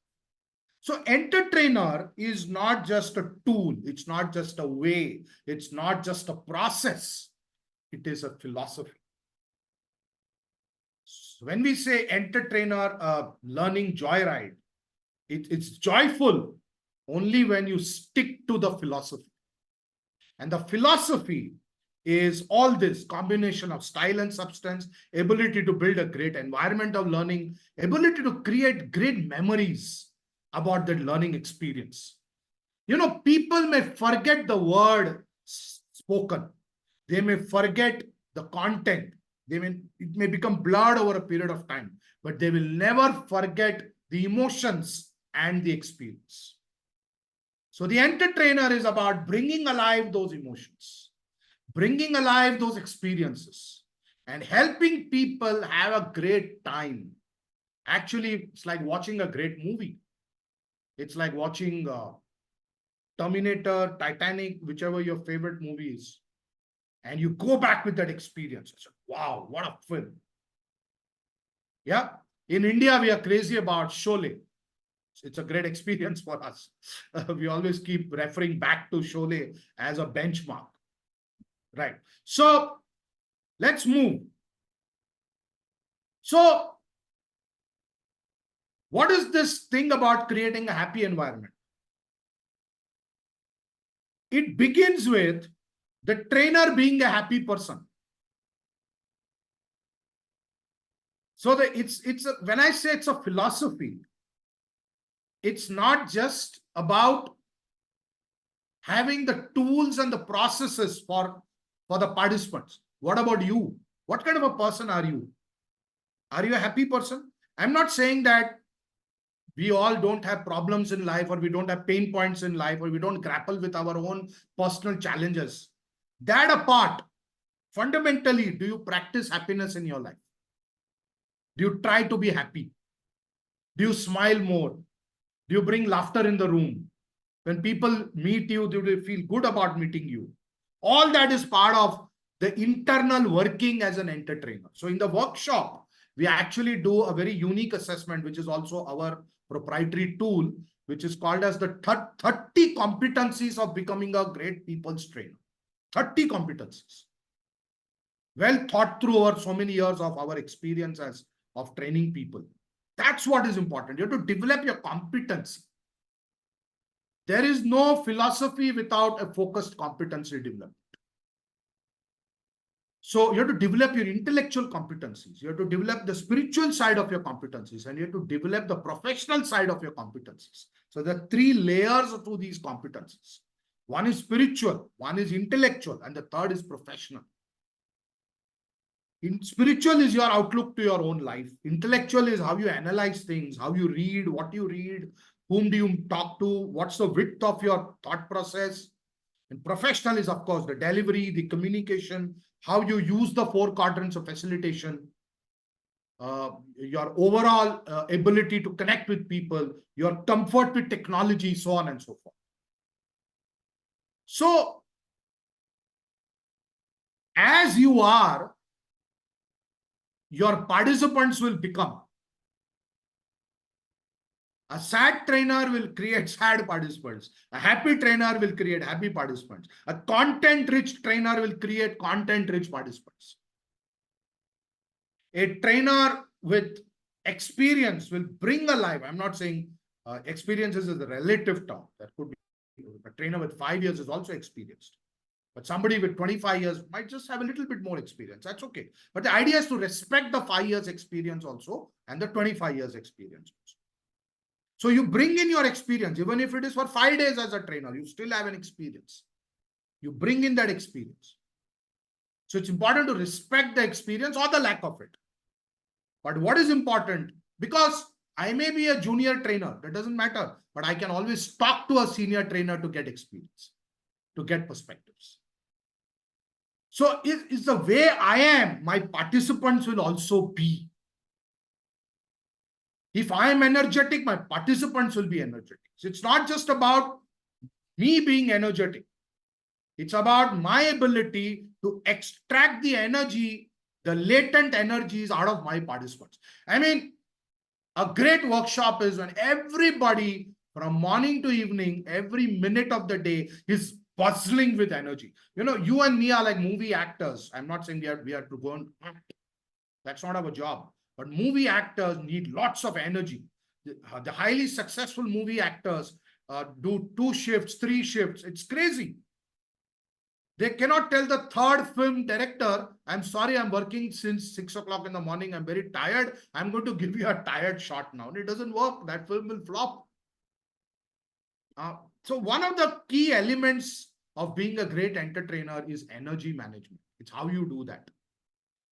So entertainer is not just a tool. It's not just a way. It's not just a process. It is a philosophy. So when we say entertainer, learning joyride, it's joyful only when you stick to the philosophy. And the philosophy is all this combination of style and substance, ability to build a great environment of learning, ability to create great memories about that learning experience. You know, people may forget the word spoken. They may forget the content. It may become blurred over a period of time, but they will never forget the emotions and the experience. So the entertainer is about bringing alive those emotions, bringing alive those experiences, and helping people have a great time. Actually, it's like watching a great movie. It's like watching Terminator, Titanic, whichever your favorite movie is. and you go back with that experience. I said, wow, what a film. Yeah. In India, we are crazy about Sholay. It's a great experience for us. We always keep referring back to Sholay as a benchmark. Right. So let's move. So what is this thing about creating a happy environment? It begins with the trainer being a happy person. So when I say it's a philosophy, it's not just about having the tools and the processes for the participants. What about you? What kind of a person are you? Are you a happy person? I'm not saying that we all don't have problems in life, or we don't have pain points in life, or we don't grapple with our own personal challenges. That apart, fundamentally, do you practice happiness in your life? Do you try to be happy? Do you smile more? Do you bring laughter in the room? When people meet you, do they feel good about meeting you? All that is part of the internal working as an entertainer. So in the workshop, we actually do a very unique assessment, which is also our proprietary tool, which is called as the 30 competencies of becoming a great people's trainer. 30 competencies. Well thought through over so many years of our experience of training people. That's what is important. You have to develop your competency. There is no philosophy without a focused competency development. So you have to develop your intellectual competencies. You have to develop the spiritual side of your competencies, and you have to develop the professional side of your competencies. So there are 3 layers to these competencies. One is spiritual, one is intellectual, and the third is professional. Spiritual is your outlook to your own life. Intellectual is how you analyze things, how you read, what you read, whom do you talk to, what's the width of your thought process. And professional is, of course, the delivery, the communication, how you use the 4 quadrants of facilitation, your overall ability to connect with people, your comfort with technology, so on and so forth. So, as you are, your participants will become. A sad trainer will create sad participants. A happy trainer will create happy participants. A content-rich trainer will create content-rich participants. A trainer with experience will bring alive. I'm not saying experiences is a relative term. That could be a trainer with 5 years is also experienced. But somebody with 25 years might just have a little bit more experience. That's okay. But the idea is to respect the 5 years experience also and the 25 years experience also. So you bring in your experience, even if it is for 5 days as a trainer, you still have an experience. You bring in that experience. So it's important to respect the experience or the lack of it. But what is important, because I may be a junior trainer, that doesn't matter, but I can always talk to a senior trainer to get experience, to get perspectives. So it's the way I am, my participants will also be. If I am energetic, my participants will be energetic. So it's not just about me being energetic. It's about my ability to extract the energy, the latent energies out of my participants. I mean, a great workshop is when everybody from morning to evening, every minute of the day is bustling with energy. You know, you and me are like movie actors. I'm not saying we are to go and act. That's not our job. But movie actors need lots of energy. The highly successful movie actors do 2 shifts, 3 shifts. It's crazy. They cannot tell the 3rd film director, I'm sorry, I'm working since 6 o'clock in the morning. I'm very tired. I'm going to give you a tired shot now. And it doesn't work. That film will flop. So one of the key elements of being a great entertainer is energy management. It's how you do that.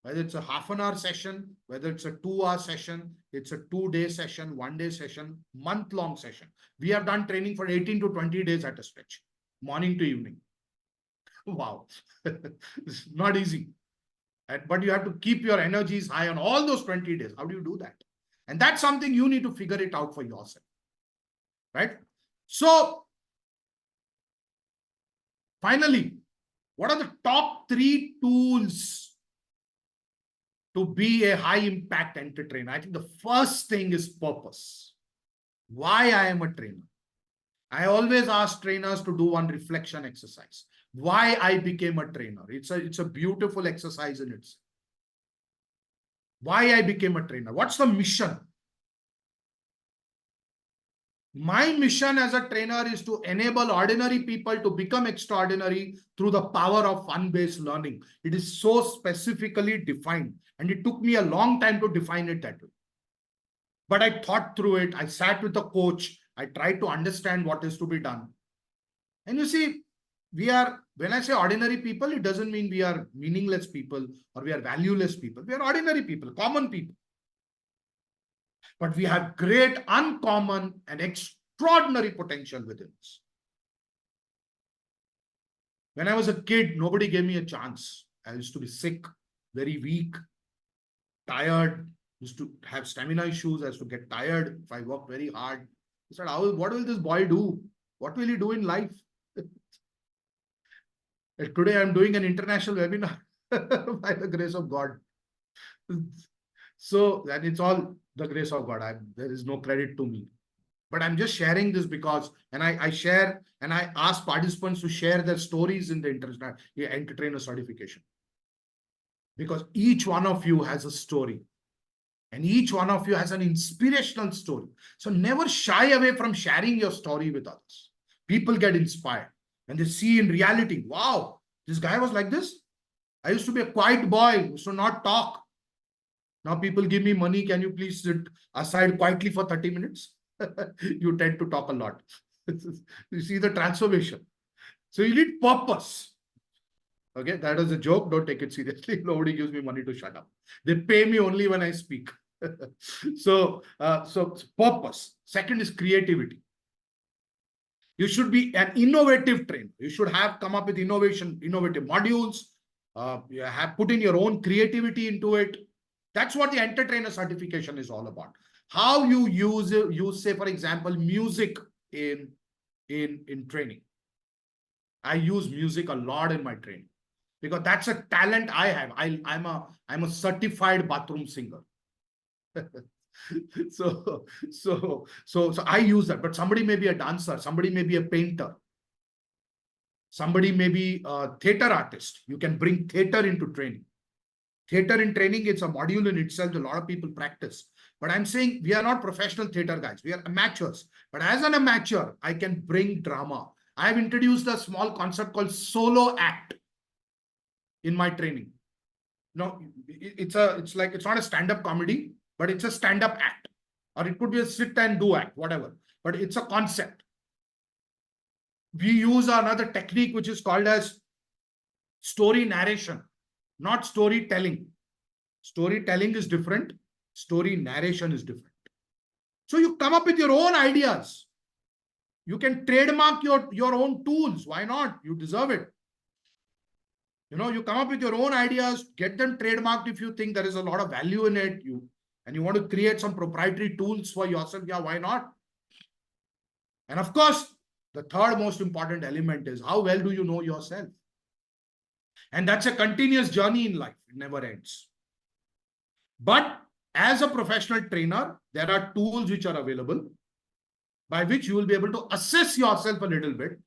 Whether it's a half-an-hour session, whether it's a 2-hour session, it's a 2-day session, 1-day session, month-long session. We have done training for 18 to 20 days at a stretch, morning to evening. Wow, it's not easy. But you have to keep your energies high on all those 20 days. How do you do that? And that's something you need to figure it out for yourself, right? So, finally, What are the top 3 tools to be a high impact entertainer? I think the first thing is purpose. Why I am a trainer. I always ask trainers to do one reflection exercise. Why I became a trainer. It's a beautiful exercise in itself. Why I became a trainer. What's the mission? My mission as a trainer is to enable ordinary people to become extraordinary through the power of fun-based learning. It is so specifically defined, and it took me a long time to define it that way. But I thought through it. I sat with a coach. I tried to understand what is to be done. And you see, when I say ordinary people, it doesn't mean we are meaningless people or we are valueless people. We are ordinary people, common people. But we have great, uncommon, and extraordinary potential within us. When I was a kid, nobody gave me a chance. I used to be sick, very weak, tired, used to have stamina issues. I used to get tired if I worked very hard. I said, what will this boy do? What will he do in life? Today, I'm doing an international webinar by the grace of God. So, and it's all the grace of God. There is no credit to me. But I'm just sharing this because, and I share, and I ask participants to share their stories in the international entertainer certification. Because each one of you has a story. And each one of you has an inspirational story. So never shy away from sharing your story with others. People get inspired. And they see in reality, wow, this guy was like this. I used to be a quiet boy, used to not talk. Now people give me money. Can you please sit aside quietly for 30 minutes? You tend to talk a lot. You see the transformation. So you need purpose. Okay, that is a joke. Don't take it seriously. Nobody gives me money to shut up. They pay me only when I speak. So purpose. Second is creativity. You should be an innovative trainer. You should have come up with innovative modules. You have put in your own creativity into it. That's what the entertainer certification is all about. How you use, say, for example, music in training. I use music a lot in my training because that's a talent I have. I'm a certified bathroom singer. So I use that. But somebody may be a dancer, somebody may be a painter, somebody may be a theater artist. You can bring theater into training. Theater in training, it's a module in itself. A lot of people practice. But I'm saying we are not professional theater guys. We are amateurs. But as an amateur, I can bring drama. I have introduced a small concept called solo act in my training. No, it's not a stand-up comedy, but it's a stand-up act. Or it could be a sit and do act, whatever. But it's a concept. We use another technique which is called as story narration, not storytelling. Storytelling is different. Story narration is different. So you come up with your own ideas. You can trademark your own tools. Why not? You deserve it. You come up with your own ideas, get them trademarked if you think there is a lot of value in it. And you want to create some proprietary tools for yourself. Yeah, why not? And of course, the third most important element is how well do you know yourself? And that's a continuous journey in life. It never ends. But as a professional trainer, there are tools which are available by which you will be able to assess yourself a little bit.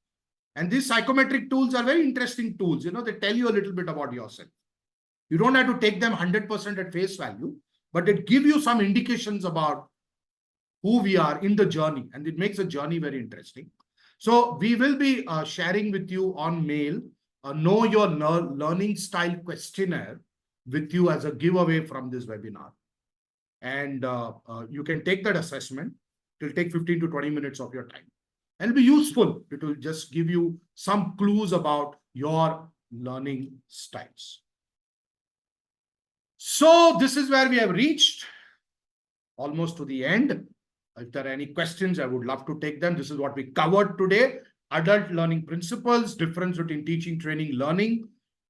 And these psychometric tools are very interesting tools. They tell you a little bit about yourself. You don't have to take them 100% at face value, but it gives you some indications about who we are in the journey. And it makes the journey very interesting. So we will be sharing with you on mail a Know Your Learning Style questionnaire with you as a giveaway from this webinar. And you can take that assessment. It will take 15 to 20 minutes of your time. And it'll be useful. It will just give you some clues about your learning styles. So this is where we have reached almost to the end. If there are any questions, I would love to take them. This is what we covered today. Adult learning principles, difference between teaching, training, learning,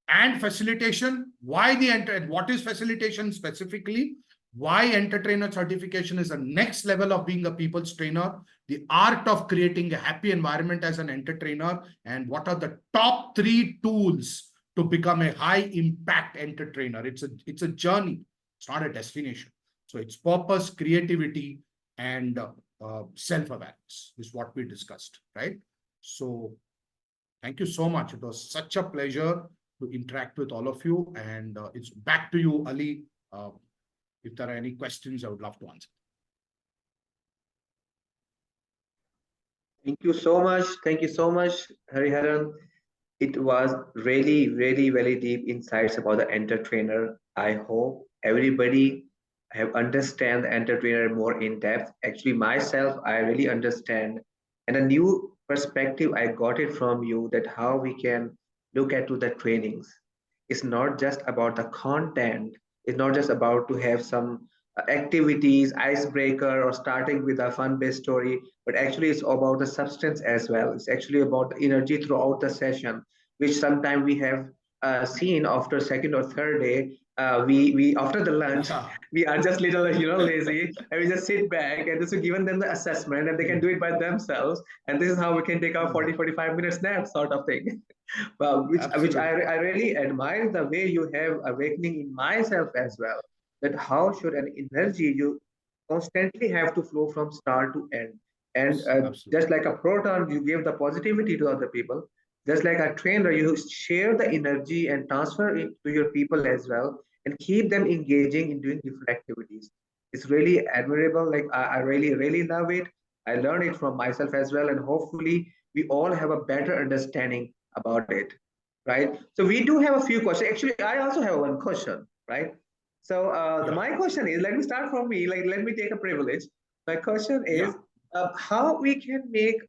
and facilitation. What is facilitation specifically? Why entertainer certification is the next level of being a people's trainer, the art of creating a happy environment as an entertainer, and what are the top 3 tools to become a high impact entertainer. It's a journey. It's not a destination. So it's purpose, creativity, and self-awareness is what we discussed, right? So thank you so much. It was such a pleasure to interact with all of you. And it's back to you, Ali. If there are any questions, I would love to answer. Thank you so much. Thank you so much, Hariharan. It was really, really, very deep insights about the entertainer. I hope everybody have understand the entertainer more in depth. Actually, myself, I really understand, and a new perspective I got it from you that how we can look at to the trainings. It's not just about the content. It's not just about to have some activities, icebreaker, or starting with a fun-based story, but actually it's about the substance as well. It's actually about the energy throughout the session, which sometimes we have seen after second or third day. We after the lunch, we are just little lazy, and we just sit back and just given them the assessment, and they can do it by themselves. And this is how we can take our 40-45 minutes nap sort of thing. Well, which I really admire the way you have awakening in myself as well. That how should an energy you constantly have to flow from start to end, and just like a proton, you give the positivity to other people. Just like a trainer, you share the energy and transfer it to your people as well, and keep them engaging in doing different activities. It's really admirable. Like I really, really love it. I learned it from myself as well, and hopefully we all have a better understanding about it, right? So we do have a few questions. Actually, I also have one question, right? So my question is, let me start from me. Like, let me take a privilege. My question is, how we can make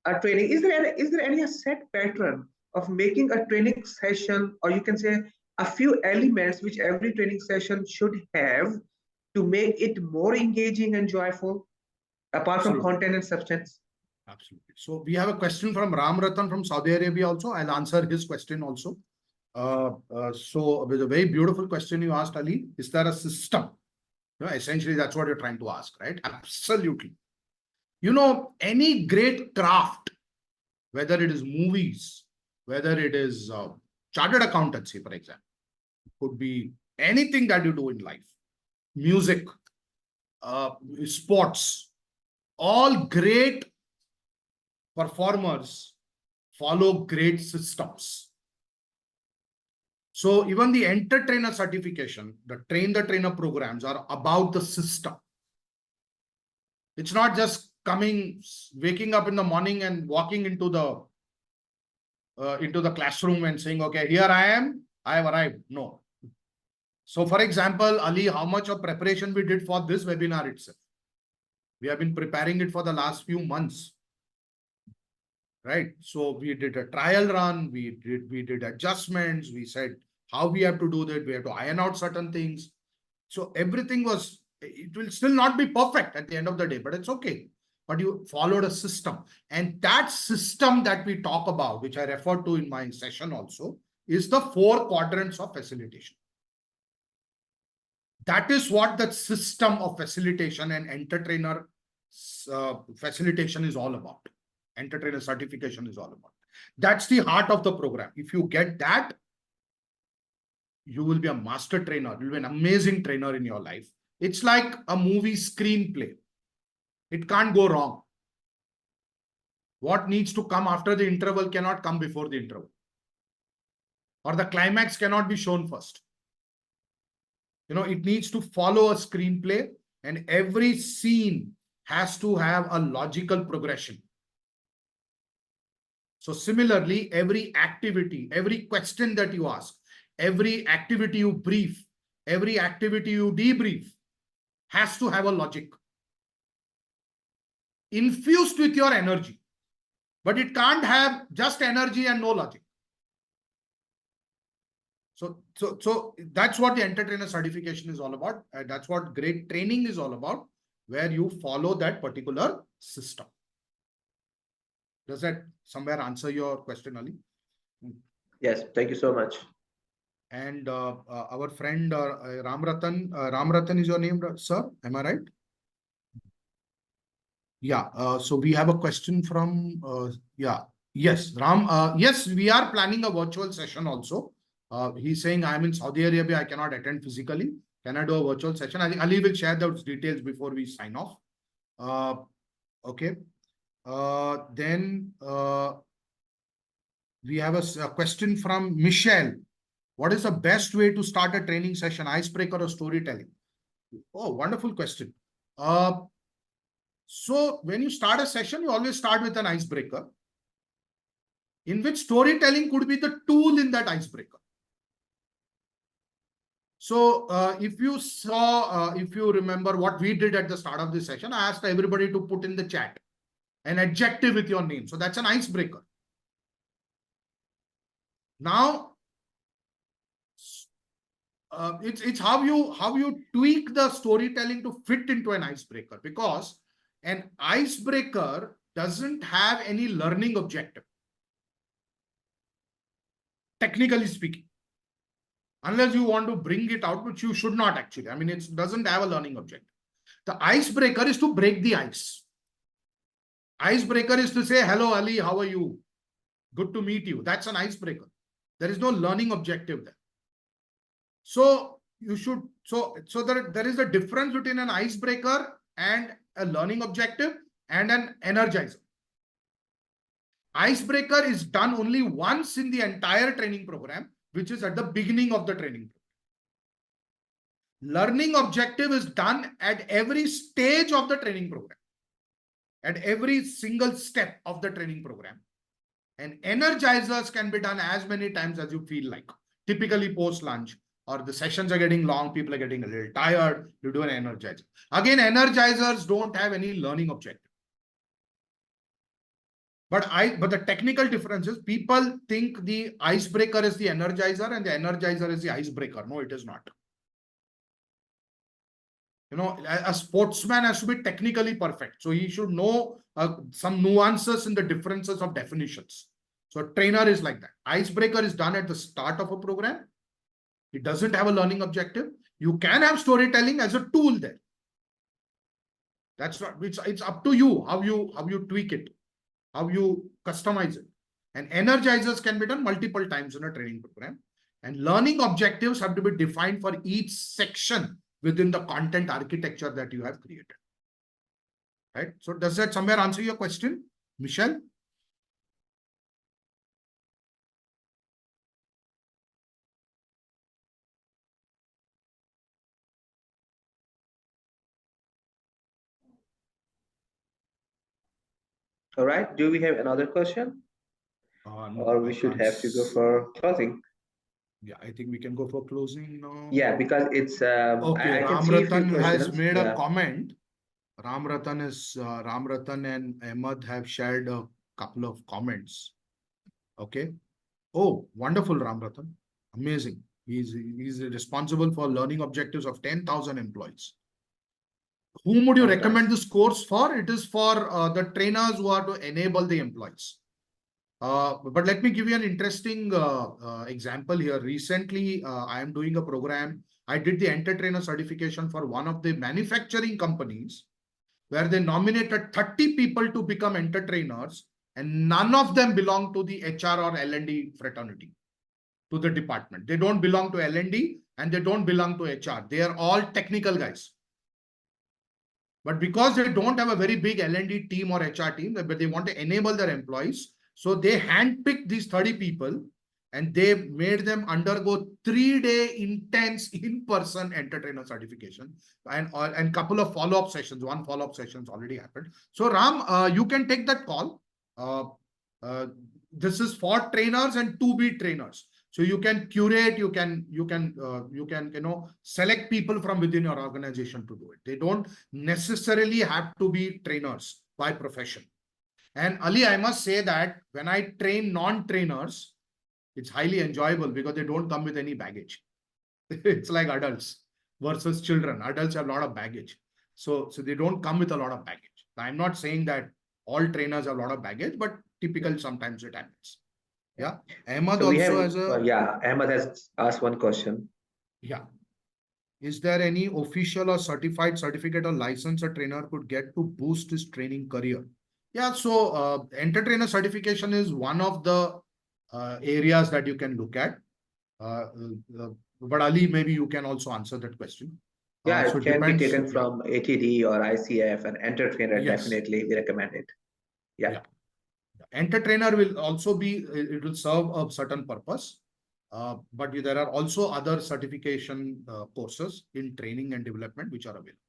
a training? Is there any set pattern of making a training session, or you can say a few elements which every training session should have to make it more engaging and joyful, apart from content and substance? Absolutely. So we have a question from Ram Ratan from Saudi Arabia also. I'll answer his question also. So with a very beautiful question you asked, Ali, is there a system? Essentially, that's what you're trying to ask, right? Absolutely. Any great craft, whether it is movies, whether it is chartered accountancy, for example, could be anything that you do in life, music, sports, all great performers follow great systems. So even the entertainer certification, the train the trainer programs are about the system. It's not just waking up in the morning and walking into the classroom and saying, okay, here I am, I have arrived. No. So for example, Ali, how much of preparation we did for this webinar itself? We have been preparing it for the last few months. Right. So we did a trial run, we did adjustments, we said how we have to do that, we have to iron out certain things. So everything it will still not be perfect at the end of the day, but it's okay. But you followed a system. And that system that we talk about, which I referred to in my session also, is the 4 quadrants of facilitation. That is what the system of facilitation and entertainer facilitation is all about. Entertainer certification is all about. That's the heart of the program. If you get that, you will be a master trainer. You'll be an amazing trainer in your life. It's like a movie screenplay. It can't go wrong. What needs to come after the interval cannot come before the interval. Or the climax cannot be shown first. It needs to follow a screenplay, and every scene has to have a logical progression. So similarly, every activity, every question that you ask, every activity you brief, every activity you debrief has to have a logic infused with your energy. But it can't have just energy and no logic. So that's what the entertainer certification is all about. That's what great training is all about, where you follow that particular system. Does that somewhere answer your question, Ali? Yes, thank you so much. And our friend Ram Ratan is your name, sir? Am I right? Yeah. So we have a question from, yes, Ram. Yes, we are planning a virtual session also. He's saying, I'm in Saudi Arabia, I cannot attend physically. Can I do a virtual session? I think Ali will share those details before we sign off. Okay. Then we have a question from Michelle. What is the best way to start a training session, icebreaker or storytelling? Oh, wonderful question. So when you start a session, you always start with an icebreaker, in which storytelling could be the tool in that icebreaker. So if you remember what we did at the start of this session, I asked everybody to put in the chat an adjective with your name. So that's an icebreaker. Now, it's how you tweak the storytelling to fit into an icebreaker, because an icebreaker doesn't have any learning objective, technically speaking, unless you want to bring it out, which you should not actually. I mean, it doesn't have a learning objective. The icebreaker is to break the ice. Icebreaker is to say, hello, Ali, how are you? Good to meet you. That's an icebreaker. There is no learning objective there. So you should, so there is a difference between an icebreaker and a learning objective and an energizer. Icebreaker is done only once in the entire training program, which is at the beginning of the training program. Learning objective is done at every stage of the training program, at every single step of the training program. And energizers can be done as many times as you feel like, typically post lunch, or the sessions are getting long, people are getting a little tired, you do an energizer. Again, energizers don't have any learning objective. But the technical difference is people think the icebreaker is the energizer and the energizer is the icebreaker. No, it is not. You know, a sportsman has to be technically perfect. So he should know some nuances in the differences of definitions. So a trainer is like that. Icebreaker is done at the start of a program. It doesn't have a learning objective. You can have storytelling as a tool there. That's not, it's up to you how you tweak it, how you customize it. And energizers can be done multiple times in a training program. And learning objectives have to be defined for each section within the content architecture that you have created. Right? So does that somewhere answer your question, Michelle? All right. Do we have another question? No, or we should have to go for closing? Yeah, I think we can go for closing now. Yeah, because it's okay. I can see a few Ramratan has questions. made a comment. Ramratan and Ahmed have shared a couple of comments. Okay. Oh, wonderful, Ramratan. Amazing. He's responsible for learning objectives of 10,000 employees. Whom would you recommend this course for? It is for the trainers who are to enable the employees. But let me give you an interesting example here. Recently, I am doing a program. I did the Enter-Trainer certification for one of the manufacturing companies, where they nominated 30 people to become Enter-Trainers, and none of them belong to the HR or L&D fraternity, to the department. They don't belong to L&D and they don't belong to HR. They are all technical guys. But because they don't have a very big L&D team or HR team, but they want to enable their employees, so they handpicked these 30 people and they made them undergo 3-day intense in-person Enter-Trainer certification and couple of follow-up sessions. One follow-up session's already happened. So Ram, you can take that call. This is for trainers and to be trainers. So you can curate, you can select people from within your organization to do it. They don't necessarily have to be trainers by profession. And Ali, I must say that when I train non-trainers, it's highly enjoyable because they don't come with any baggage. It's like adults versus children. Adults have a lot of baggage. So they don't come with a lot of baggage. I'm not saying that all trainers have a lot of baggage, but typical sometimes it happens. Yeah. Ahmed so also has a... yeah, Ahmed has asked one question. Yeah. Is there any official or certificate or license a trainer could get to boost his training career? Yeah, so Enter-Trainer certification is one of the areas that you can look at. But Ali, maybe you can also answer that question. Yeah, So it can be depends. taken from ATD or ICF, and Enter Trainer. Yes. Definitely we recommend it. Yeah. Enter Trainer will also be, it will serve a certain purpose. But there are also other certification courses in training and development which are available.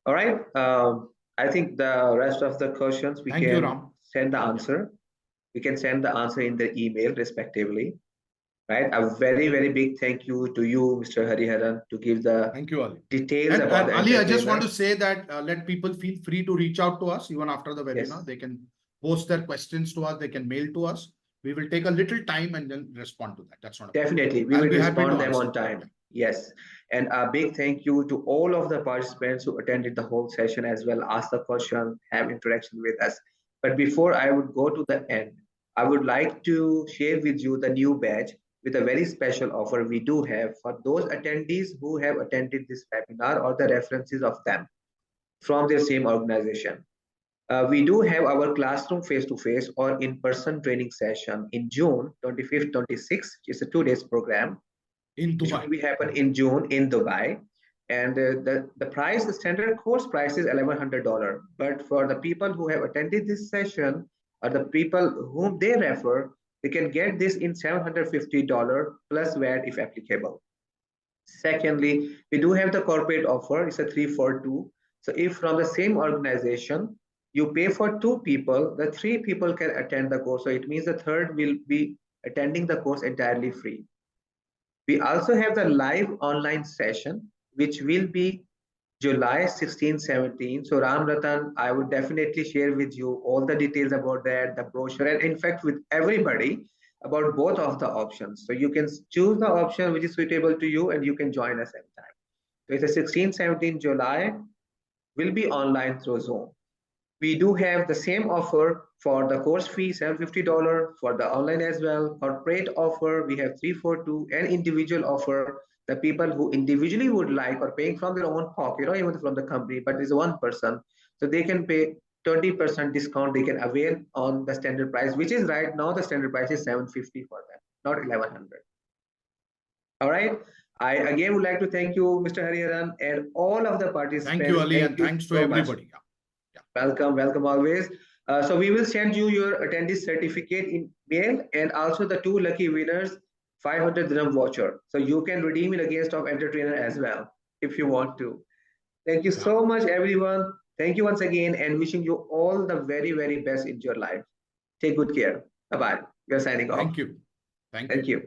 All right. I think the rest of the questions we Thank you, can Ram. send the answer. We can send the answer in the email respectively. Right. A very, very big thank you to you, Mr. Hariharan, to give the Thank you, Ali. details And about the Ali, I just entrepreneur. want to say that let people feel free to reach out to us even after the webinar. Yes. They can post their questions to us. They can mail to us. We will take a little time and then respond to that. That's not a Definitely. We I'll will be happy respond to them answer. on time. Yes. And a big thank you to all of the participants who attended the whole session as well, asked the question, have interaction with us. But before I would go to the end, I would like to share with you the new badge with a very special offer we do have for those attendees who have attended this webinar or the references of them from their same organization. We do have our classroom face-to-face or in-person training session in June 25th, 26th. It's a 2 days program. In Which Dubai. will be happen in June in Dubai. And the price, the standard course price is $1,100. But for the people who have attended this session or the people whom they refer, they can get this in $750 plus VAT if applicable. Secondly, we do have the corporate offer. It's a 3-for-2. So if from the same organization, you pay for 2 people, the 3 people can attend the course. So it means the third will be attending the course entirely free. We also have the live online session, which will be July 16, 17. So Ram Ratan, I would definitely share with you all the details about that, the brochure, and in fact with everybody about both of the options. So you can choose the option which is suitable to you and you can join us anytime. So it's a 16, 17 July, will be online through Zoom. We do have the same offer for the course fee, $750, for the online as well. Corporate offer, we have 3-for-2, and individual offer, the people who individually would like or paying from their own pocket, or even from the company, but is one person. So they can pay 20% discount they can avail on the standard price, which is right now the standard price is $750 for them, not $1,100. All right. I again would like to thank you, Mr. Hariharan, and all of the participants. Thank you, Ali, and thanks to everybody. Welcome, welcome always. So we will send you your attendee certificate in mail and also the 2 lucky winners 500 dirham voucher. So you can redeem it against of Enter Trainer as well if you want to. Thank you so much, everyone. Thank you once again and wishing you all the very, very best in your life. Take good care. Bye-bye. We are signing off. Thank you. Thank you.